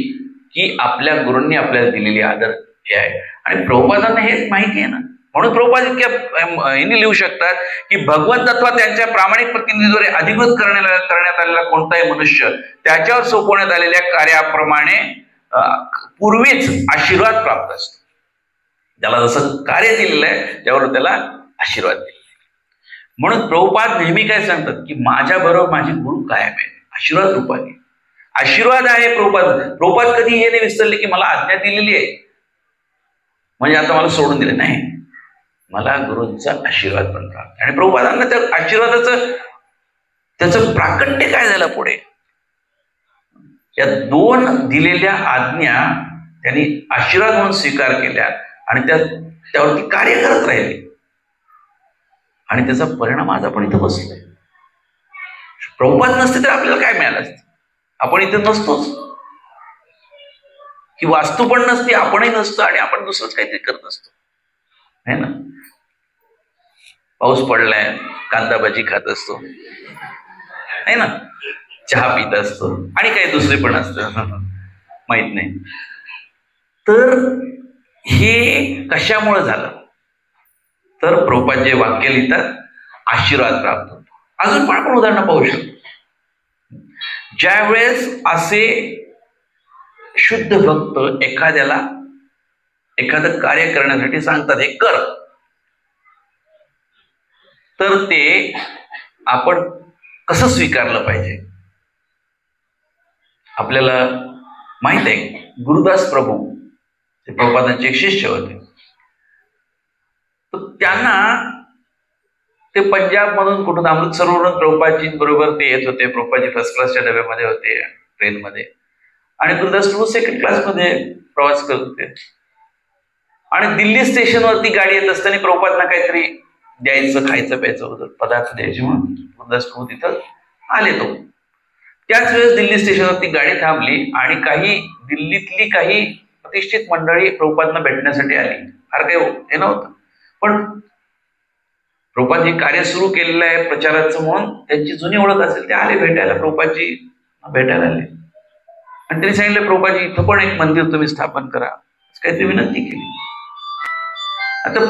की आपल्या गुरूंनी आपल्याला दिलेली आदर हे आहे. आणि प्रभुपादांना हे माहिती आहे ना, म्हणून प्रभुपाद इतक्या हिने लिहू शकतात की भगवंत अथवा त्यांच्या प्रामाणिक प्रतिनिधीद्वारे अधिकृत करण्यात आलेला कोणताही मनुष्य त्याच्यावर सोपवण्यात आलेल्या कार्याप्रमाणे पूर्वीच आशीर्वाद प्राप्त असतो. त्याला जसं कार्य दिलेलं आहे त्यावर त्याला आशीर्वाद दिले. म्हणून प्रभुपाद नेहमी काय सांगतात की माझ्या बरोबर माझे गुरु कायम आहे, आशीर्वाद रूपाने. आशीर्वाद आहे प्रभुपाद कधी हे नाही विसरले की मला आज्ञा दिलेली आहे म्हणजे आता मला सोडून दिले नाही, मला गुरूंचा आशीर्वाद पण प्राप्त. आणि प्रभुपादांना त्या आशीर्वादाचं त्याचं प्राकट्य काय झालं पुढे, या दोन दिलेल्या आज्ञा त्यांनी आशीर्वाद म्हणून स्वीकार केल्या आणि त्यावरती कार्य करत राहिले आणि त्याचा परिणाम आज आपण इथं बसलोय. प्रभुपाद नसते तर आपल्याला काय मिळालं असतं, आपण इथे नसतोच, ही वास्तू पण नसती, आपणही नसतो आणि आपण दुसरंच काहीतरी करत असतो है ना. पाऊस पडलाय, कांदा भाजी खात असतो है ना, चहा पित असतो आणि काही दुसरे पण असतं माहित नाही. तर हे कशामुळे झालं तर प्रभुपाद जे वाक्य लिहितात आशीर्वाद प्राप्त होतो. अजून पण आपण उदाहरणं पाहू शकतो. ज्यावेळेस असे शुद्ध भक्त एखाद्याला एखादं कार्य करण्यासाठी सांगतात हे कर, तर ते आपण कसं स्वीकारलं पाहिजे. आपल्याला माहित आहे गुरुदास प्रभू ते प्रभुपादांचे एक शिष्य होते. तर त्यांना ते पंजाब मधून कुठून अमृतसरवरून प्रभुपादजी बरोबर ते येत होते. प्रभुपादजी फर्स्ट क्लासच्या डब्यामध्ये होते ट्रेनमध्ये आणि गुरुदास प्रभू सेकंड क्लासमध्ये प्रवास करत होते. आणि दिल्ली स्टेशनवरती गाडी येत असताना प्रभुपादांना काहीतरी द्यायचं, खायचं प्यायचं होतं, पदार्थ द्यायचे म्हणून गुरुदास प्रभू तिथं आले. तो त्याच वेळेस दिल्ली स्टेशनवरती गाडी थांबली आणि काही दिल्लीतली काही प्रतिष्ठित मंडळी प्रभुपादांना भेटण्यासाठी आली. फार काही हे नव्हतं पण प्रभुपाद हे कार्य सुरू केलेलं आहे प्रचाराचं म्हणून त्यांची जुनी ओळख असेल ते आले भेटायला, प्रभुपादजी भेटायला आले आणि त्यांनी सांगितलं प्रभुपादजी इथं पण एक मंदिर तुम्ही स्थापन करा, काहीतरी विनंती केली. आता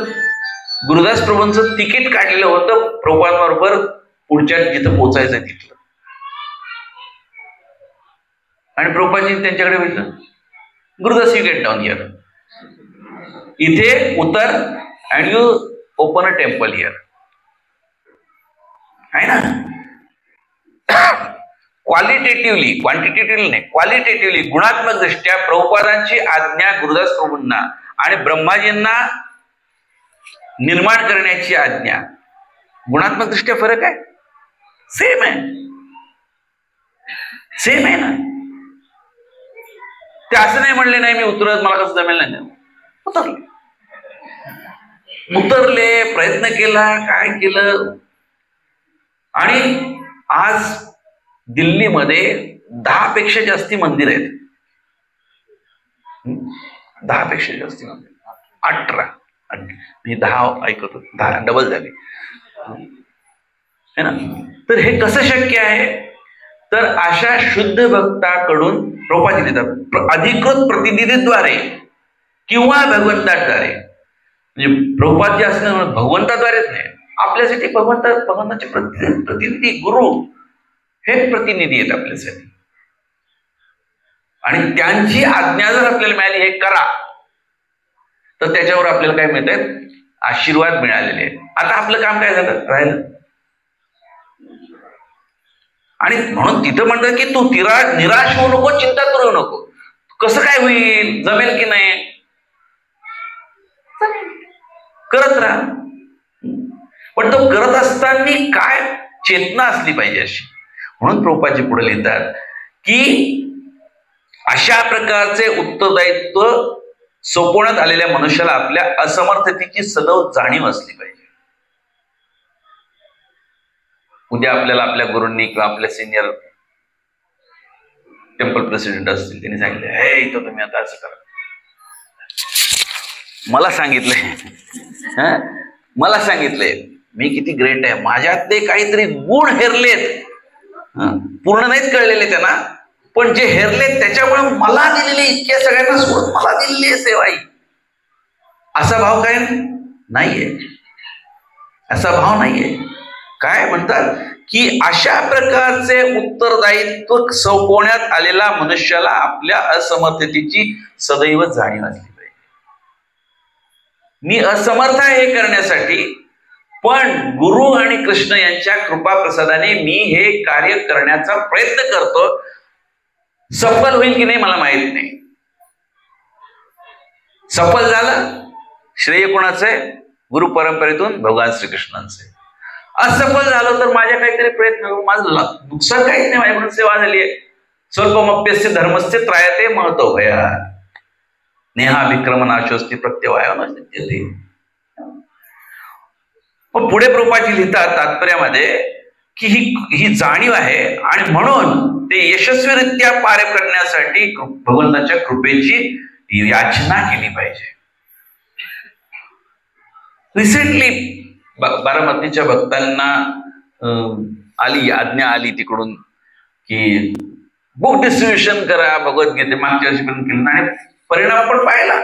गुरुदास प्रभूंचं तिकीट काढलेलं होतं प्रभुपादांबरोबर पुढच्या जिथं पोचायचं तिथलं. आणि प्रभुपादजी त्यांच्याकडे बघितलं, Gurudas you get down here, इथे उतर and you open a temple here आहे ना. क्वालिटेटिव्हली, क्वांटिटेटिव्हली नाही, क्वालिटेटिव्हली गुणात्मक दृष्ट्या प्रभुपादांची आज्ञा गुरुदास प्रभूंना आणि ब्रह्माजींना निर्माण करण्याची आज्ञा गुणात्मक दृष्ट्या फरक आहे, सेम आहे, सेम आहे ना. ते असं नाही म्हणले नाही मी उतरत मला कसं जमेल नाही, उतरले, प्रयत्न केला, काय केलं. आणि आज दिल्लीमध्ये 10 पेक्षा जास्ती मंदिर आहेत, 10 पेक्षा जास्ती मंदिर, 18 मी 10 ऐकत होतो, 10 डबल झाले है ना. तर हे कसं शक्य आहे तर अशा शुद्ध भक्ताकडून प्रभुपाद देतात अधिकृत प्रतिनिधीद्वारे किंवा भगवंताद्वारे. म्हणजे प्रभुपाद जे असणं भगवंताद्वारेच नाही, आपल्यासाठी भगवंताचे प्रतिनिधी गुरु हे प्रतिनिधी आहेत आपल्यासाठी. आणि त्यांची आज्ञा जर आपल्याला मिळाली हे करा तर त्याच्यावर आपल्याला काय मिळत आहेत, आशीर्वाद मिळालेले आहेत. आता आपलं काम काय झालं, राहिलं. आणि म्हणून तिथं म्हणतात की तू निराश होऊ नको, चिंता करू नको, कसं काय होईल, जमेल की नाही, करत राहा. पण तो करत असताना काय चेतना असली पाहिजे अशी. म्हणून प्रभुपादजी पुढे लिहितात की अशा प्रकारचे उत्तरदायित्व सोपवण्यात आलेल्या मनुष्याला आपल्या असमर्थतेची सदैव जाणीव असली पाहिजे. उद्या आपल्याला आपल्या गुरूंनी किंवा आपल्या सिनियर टेम्पल प्रेसिडेंट असतील त्यांनी सांगितले हे इथं तुम्ही आता असं करा, मला सांगितलंय मी किती ग्रेट आहे, माझ्यातले काहीतरी गुण हेरलेत, पूर्ण नाहीच कळलेले त्यांना, पण जे हेरलेत त्याच्यामुळे मला दिलेली इतक्या सगळ्यांना सोडून मला दिलेली आहे सेवा ही, असा भाव काय नाहीये, असा भाव नाहीये. काय म्हणतात की अशा प्रकारचे उत्तरदायित्व सोपवण्यात आलेला मनुष्याला आपल्या असमर्थतेची सदैव जाणीव असली पाहिजे. मी असमर्थ आहे हे करण्यासाठी, पण गुरु आणि कृष्ण यांच्या कृपा प्रसादाने मी हे कार्य करण्याचा प्रयत्न करतो. सफल होईल की नाही मला माहित नाही. सफल झालं श्रेय कोणाचं आहे? गुरु परंपरेतून भगवान श्रीकृष्णांचे. असफल झालं तर माझ्या काहीतरी प्रयत्न, माझं नुकसान काहीच नाही, माझ्याकडून सेवा झाली आहे. स्वल्पमप्यस्य धर्मस्य त्रायते महतो भयात् नेहा विक्रमनाशोस्ति प्रत्यवायोनस्ते. पण पुढे प्रभुपाद लिहितात तात्पर्यामध्ये की ही जाणीव आहे आणि म्हणून ते यशस्वीरित्या पार करण्यासाठी भगवंताच्या कृपेची याचना केली पाहिजे. रिसेंटली बारामतीच्या भक्तांना आज्ञा आली तिकडून की बुक डिस्ट्रीब्युशन करा भगवद्गीते. मागच्या वर्षी पण केलं आणि परिणाम पण पाहिला,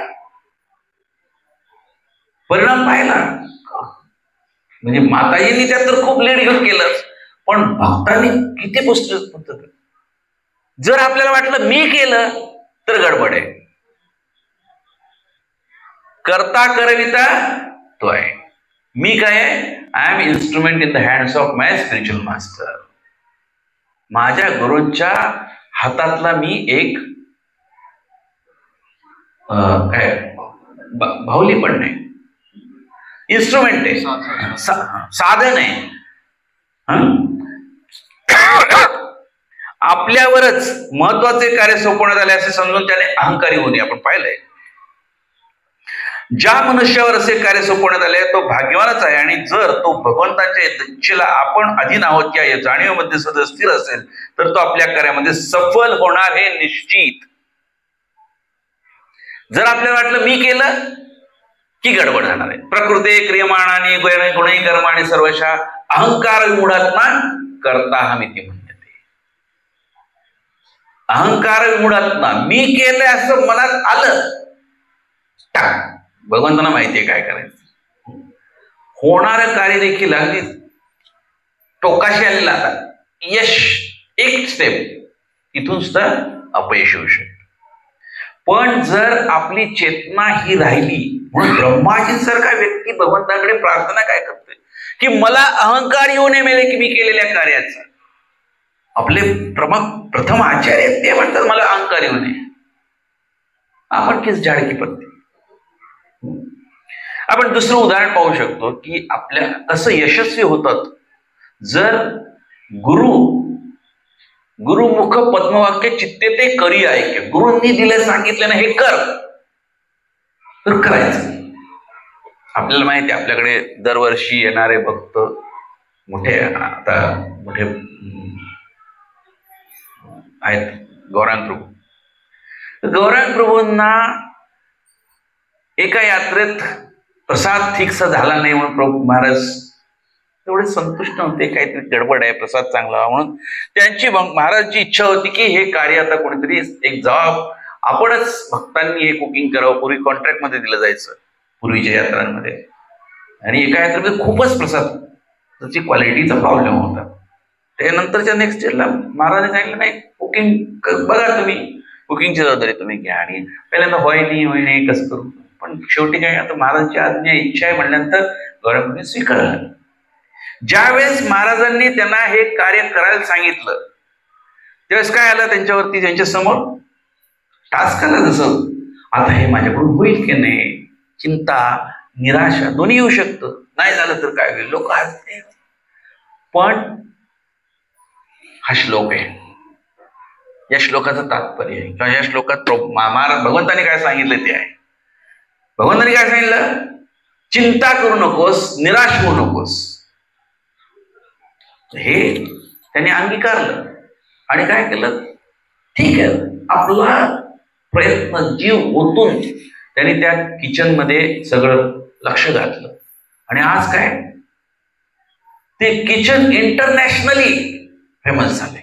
म्हणजे माताजींनी त्यात तर खूप लीड घेऊन केलं, पण भक्तांनी किती पुस्तक. जर आपल्याला वाटलं मी केलं तर गडबड आहे. करता करविता तो आहे. मी काय आहे? I am instrument in the hands of my spiritual master. माझ्या गुरूंच्या हातातला मी एक काय भावली पण नाही, इन्स्ट्रुमेंट आहे, साधन आहे. आपल्यावरच महत्वाचे कार्य सोपवण्यात आले असे समजून त्याने अहंकारी होऊ नये. आपण पाहिलंय ज्या मनुष्यावर असे कार्य सोपवण्यात आले तो भाग्यवानच आहे. आणि जर तो भगवंताच्या इच्छेला आपण अधीन आहोत या जाणीवेमध्ये सदैव स्थिर असेल तर तो आपल्या कार्यामध्ये सफल होणार हे निश्चित. जर आपल्याला वाटलं मी केलं की गडबड जाणार आहे. प्रकृते क्रियमाणाने गुणै कर्माणि सर्वशा अहंकार विमूढात्मा कर्ताहमिति म्हणते. अहंकार विमूढात्मा मी केलंय असं मनात आलं, भगवंतांना माहितीये काय करायचं. होणारं कार्य देखील अगदी टोकाशी आलेलं. आता यश एक स्टेप इथून सुद्धा अपयश होऊ शकतं. पण जर आपली चेतना ही राहिली, म्हणून ब्रह्माजींसारखा व्यक्ती भगवंताकडे प्रार्थना काय करतोय की मला अहंकार येऊ नये मिळेल की मी केलेल्या कार्याचा. आपले प्रथम आचार्य ते म्हणतात मला अहंकार येऊ नये. आपण किस झाडकी पत्ती. आपण दुसरं उदाहरण पाहू शकतो की आपल्या कसं यशस्वी होतात. जर गुरुमुख पद्मवाक्य चित्ते ते करी ऐके. गुरूंनी दिले सांगितलं ना हे कर तर करायचं. आपल्याला माहिती आहे आपल्याकडे दरवर्षी येणारे भक्त मोठे आहेत गौरांग प्रभू. गौरांग प्रभूंना एका यात्रेत प्रसाद ठीकसा झाला नाही म्हणून प्रभू महाराज तेवढे संतुष्ट नव्हते, काहीतरी गडबड आहे, प्रसाद चांगला म्हणून त्यांची महाराजची इच्छा होती की हे कार्य आता कोणीतरी एक जबाब आपणच भक्तांनी हे कुकिंग करावं. पूर्वी कॉन्ट्रॅक्ट मध्ये दिलं जायचं पूर्वीच्या यात्रांमध्ये, आणि एका यात्रेमध्ये खूपच प्रसाद त्याची क्वालिटीचा प्रॉब्लेम होता. त्यानंतरच्या नेक्स्ट इयरला महाराजांनी सांगितलं नाही कुकिंग बघा तुम्ही, कुकिंगची जबाबदारी तुम्ही घ्या. आणि पहिल्यांदा होय नाही कसं करू, पण शेवटी काय आता महाराजांची आज्ञा इच्छा आहे म्हणल्यानंतर गौरवांनी स्वीकारलं. ज्यावेळेस महाराजांनी त्यांना हे कार्य करायला सांगितलं त्यावेळेस काय आलं त्यांच्यावरती, त्यांच्या समोर टास्क आला. जसं आता हे माझ्याकडून होईल की नाही, चिंता निराशा दोन्ही येऊ शकतं. नाही झालं तर काय होईल, लोक हसतील. पण हा श्लोक आहे, या श्लोकाचं तात्पर्य आहे किंवा या श्लोकात महाराज भगवंतांनी काय सांगितलं ते आहे. भगवंतांनी काय सांगितलं, चिंता करू नकोस, निराश होऊ नकोस. हे त्यांनी अंगीकारलं आणि काय केलं, ठीक आहे आपला प्रयत्न जीव ओतून त्यांनी त्या किचन मध्ये सगळं लक्ष घातलं. आणि आज काय ते किचन इंटरनॅशनली फेमस झाले.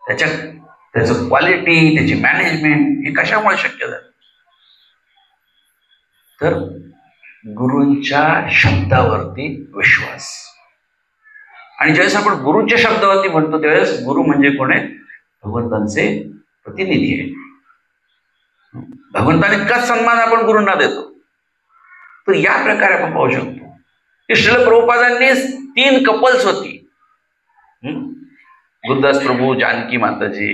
त्याचं क्वालिटी, त्याची मॅनेजमेंट हे कशामुळे शक्य झालं? तर गुरूंच्या शब्दावरती विश्वास. आणि ज्यावेळेस आपण गुरूंच्या शब्दावरती म्हणतो त्यावेळेस गुरु म्हणजे कोण आहे? भगवंतांचे प्रतिनिधी आहे. भगवंताने इतका सन्मान आपण गुरूंना देतो. तर या प्रकारे आपण पाहू शकतो की श्रील प्रभुपादांनी 3 कपल्स होती, गुरुदास प्रभू, जानकी माताजी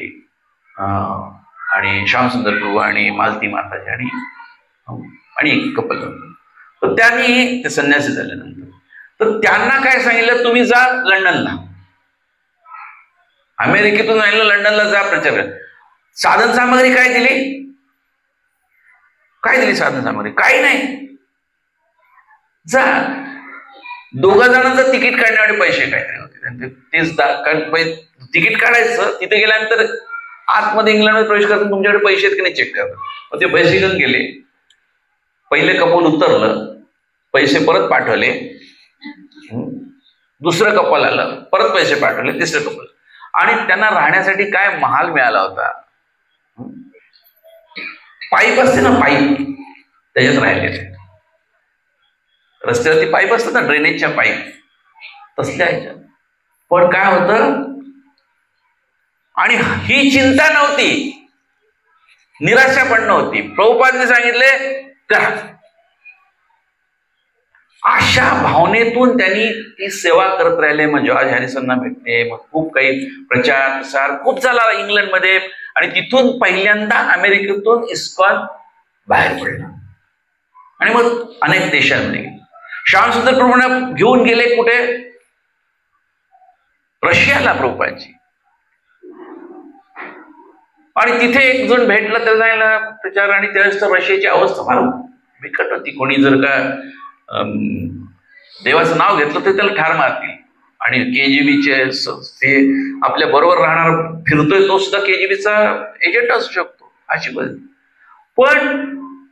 आणि श्यामसुंदर प्रभू आणि मालती माताजी आणि एक कपल होतं. तर त्यांनी ते संन्यासी झाल्यानंतर तर त्यांना काय सांगितलं, तुम्ही जा लंडनला, अमेरिकेतून जायला लंडनला जा प्रचार. साधन सामग्री काय दिली? काय दिली साधन सामग्री? काही नाही. जा. 2 जणांचं तिकीट काढण्यासाठी पैसे काहीतरी होते, तेच कारण तिकीट काढायचं, तिथे गेल्यानंतर आतमध्ये इंग्लंडमध्ये प्रवेश करताना तुमच्याकडे पैसे आहेत की नाही चेक करतात. मग ते पैसे घेऊन गेले, पहिले कपल उतरलं, पैसे परत पाठवले, दुसरं कपल आलं, परत पैसे पाठवले, तिसरं कपल. आणि त्यांना राहण्यासाठी काय महाल मिळाला होता, पाईप असते ना, पाईप, त्याच्यात राहिले. रस्त्यावरती पाईप असतात ना, ड्रेनेजच्या पाईप, तसल्या ह्याच्यात. पण काय होतं, आणि ही चिंता नव्हती, निराशा पण नव्हती. प्रभुपादांनी सांगितले करा. अशा भावनेतून त्यांनी ती सेवा करत राहिले. मग जॉर्ज हॅरिसनना भेटले, मग खूप काही प्रचार प्रसार खूप झाला इंग्लंडमध्ये, आणि तिथून पहिल्यांदा अमेरिकेतून इस्कॉन बाहेर पडला आणि मग अनेक देशांमध्ये गेले. श्यामसुंदर प्रभूंना घेऊन गेले कुठे? रशियाला प्रभुपादांची. आणि तिथे एक जण भेटला, त्याला सांगितलं प्रचार, आणि त्यावेळेस तर रशियाची अवस्था फार बिकट होती. कोणी जर का देवाचं नाव घेतलं तर त्याला ठार मारतील. आणि KGBचे ते आपल्या बरोबर राहणार फिरतोय तो सुद्धा KGBचा एजंट असू शकतो, अशी परिस्थिती. पण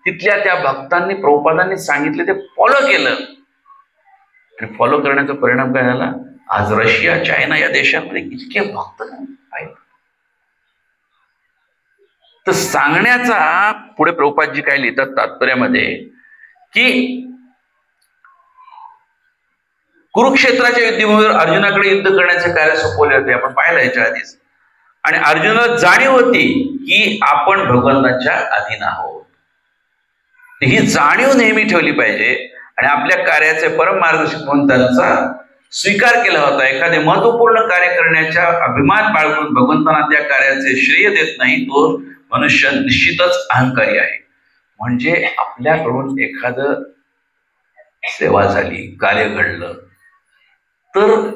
तिथल्या त्या भक्तांनी, प्रभुपादांनी सांगितले ते फॉलो केलं, आणि फॉलो करण्याचा परिणाम काय झाला? आज रशिया, चायना या देशांमध्ये इतके भक्त आहेत. तर सांगण्याचा पुढे प्रभुपादजी काय लिहितात तात्पर्यामध्ये, की कुरुक्षेत्राच्या युद्धभूमीवर अर्जुनाकडे युद्ध करण्याचे कार्य सोपवले होते, आपण पाहिलं याच्या आधीच. आणि अर्जुनाला जाणीव होती की आपण भगवंताच्या अधीन आहोत. ही जाणीव नेहमी ठेवली पाहिजे. आणि आपल्या कार्याचे परम मार्गदर्शक म्हणून त्यांचा स्वीकार केला होता. एखादे महत्वपूर्ण कार्य करण्याच्या अभिमान बाळगून भगवंतांना त्या कार्याचे श्रेय देत नाही, तो मनुष्य निश्चितच अहंकारी आहे. म्हणजे आपल्याकडून एखादं सेवा झाली, कार्य घडलं, तर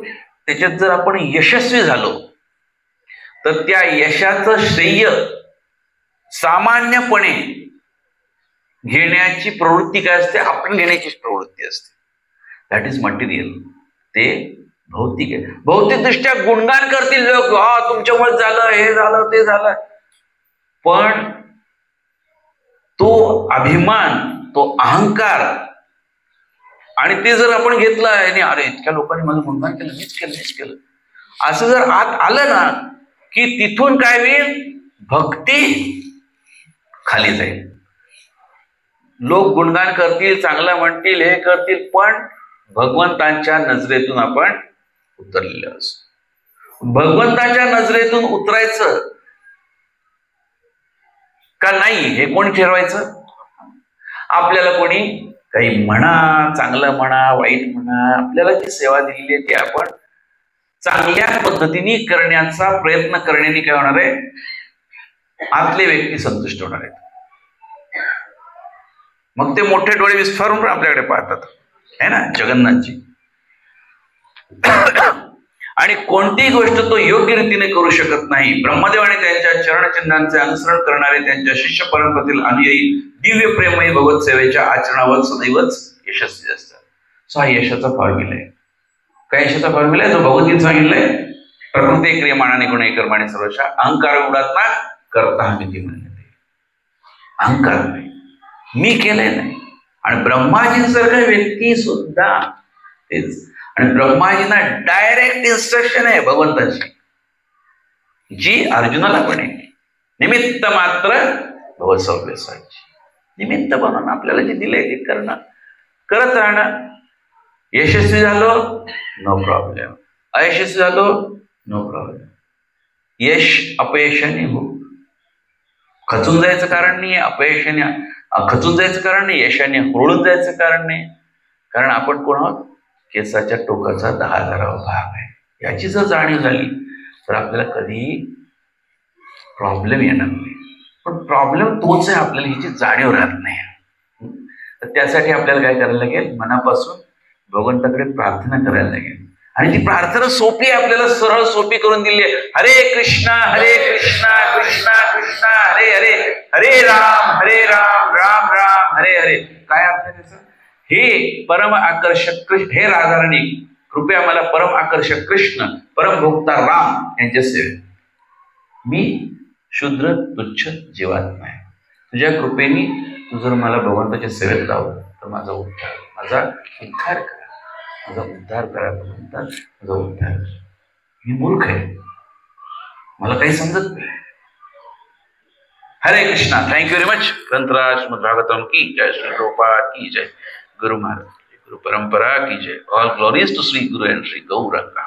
त्याच्यात जर आपण यशस्वी झालो तर त्या यशाचं श्रेय सामान्यपणे घेण्याची प्रवृत्ती काय असते? आपण घेण्याची प्रवृत्ती असते. That is material. ते भौतिक आहे. भौतिकदृष्ट्या गुणगान करतील लोक, हा तुमच्यामुळे झालं, हे झालं, ते झालं. पण तो अभिमान, तो अहंकार, आणि ते जर आपण घेतलं आणि अरे इतक्या लोकांनी माझं गुणगान केलं, मीच केलं, असं जर आत आलं ना, की तिथून काय होईल? भक्ती खाली जाईल. लोक गुणगान करतील, चांगलं म्हणतील, हे करतील, पण भगवंतांच्या नजरेतून आपण उतरलेलं असतो. भगवंताच्या नजरेतून उतरायचं का नाही हे कोणी ठरवायचं? आपल्याला कोणी काही म्हणा, चांगलं म्हणा, वाईट म्हणा, आपल्याला जी सेवा दिलेली आहे ती आपण चांगल्या पद्धतीने करण्याचा प्रयत्न करण्याने काय होणार आहे? आतले व्यक्ती संतुष्ट होणार आहेत. मग ते मोठे डोळे विस्फारून आपल्याकडे पाहतात, है ना, जगन्नाथजी. आणि कोणतीही गोष्ट तो योग्य रीतीने करू शकत नाही. ब्रह्मदेव आणि त्यांच्या चरणचिन्हांचे अनुसरण करणारे त्यांच्या शिष्य परंपरेतील अनुयायी दिव्य प्रेममयी भगवत सेवेच्या आचरणावर सदैवच यशस्वी असतात. सो हा यशाचा फॉर्म्युला आहे. काय यशाचा फॉर्म्युला आहे? जो भगवद्गीतेत सांगितलंय, प्रकृती क्रियमाणाने गुण कर्माने सर्वशा अहंकार उडात्मा करता हमिती म्हणते. अहंकार नाही, मी केलंय नाही. आणि ब्रह्माजींसारखा व्यक्ती सुद्धा तेच. आणि ब्रह्माजींना डायरेक्ट इन्स्ट्रक्शन आहे भगवंताची, जी अर्जुनाला पण आहे. निमित्त मात्र भवसव्यसाची. निमित्त बनवून आपल्याला जे दिलंय ते करणं, करत राहणं. यशस्वी झालो नो प्रॉब्लेम, अयशस्वी झालो नो प्रॉब्लेम. यश अपयशाने हो, खचून जायचं कारण नाही, अपयशाने खचून जायचं कारण नाही, यशाने हुरळून जायचं कारण नाही. कारण आपण कोण आहोत? केसाच्या टोकाचा 10,000वा भाग आहे. याची जर जाणीव झाली तर आपल्याला कधीही प्रॉब्लेम येणार नाही. पण प्रॉब्लेम तोच आहे, आपल्याला ह्याची जाणीव राहत नाही. तर त्यासाठी आपल्याला काय करायला लागेल? मनापासून भगवंताकडे प्रार्थना करायला लागेल. आणि ती प्रार्थना सोपी आहे, आपल्याला सरळ सोपी करून दिली आहे. हरे कृष्णा कृष्णा कृष्णा हरे हरे, हरे राम राम राम हरे हरे. काय अर्थ आहे त्याचा? हे परम आकर्षक कृष्ण, हे राधाराणी कृपया मला परम आकर्षक कृष्ण, परमभोक्ता राम यांच्या सेवेत मी शूद्र तुच्छ जीवात्मा आहे. तुझ्या कृपेने तू जर मला भगवंताच्या सेवेत लावलं तर माझा उद्धार करा, माझा उद्धार करा भगवंता, माझा उद्धार. मी मूर्ख आहे, मला काही समजत नाही. Hare Krishna. Thank you very much. ग्रंथराज श्रीमद भागवतम की जय, श्री प्रभुपाद की जय, गुरु महाराज, गुरु परंपरा की जय. All glories to Shri Guru end Shri Gauranga.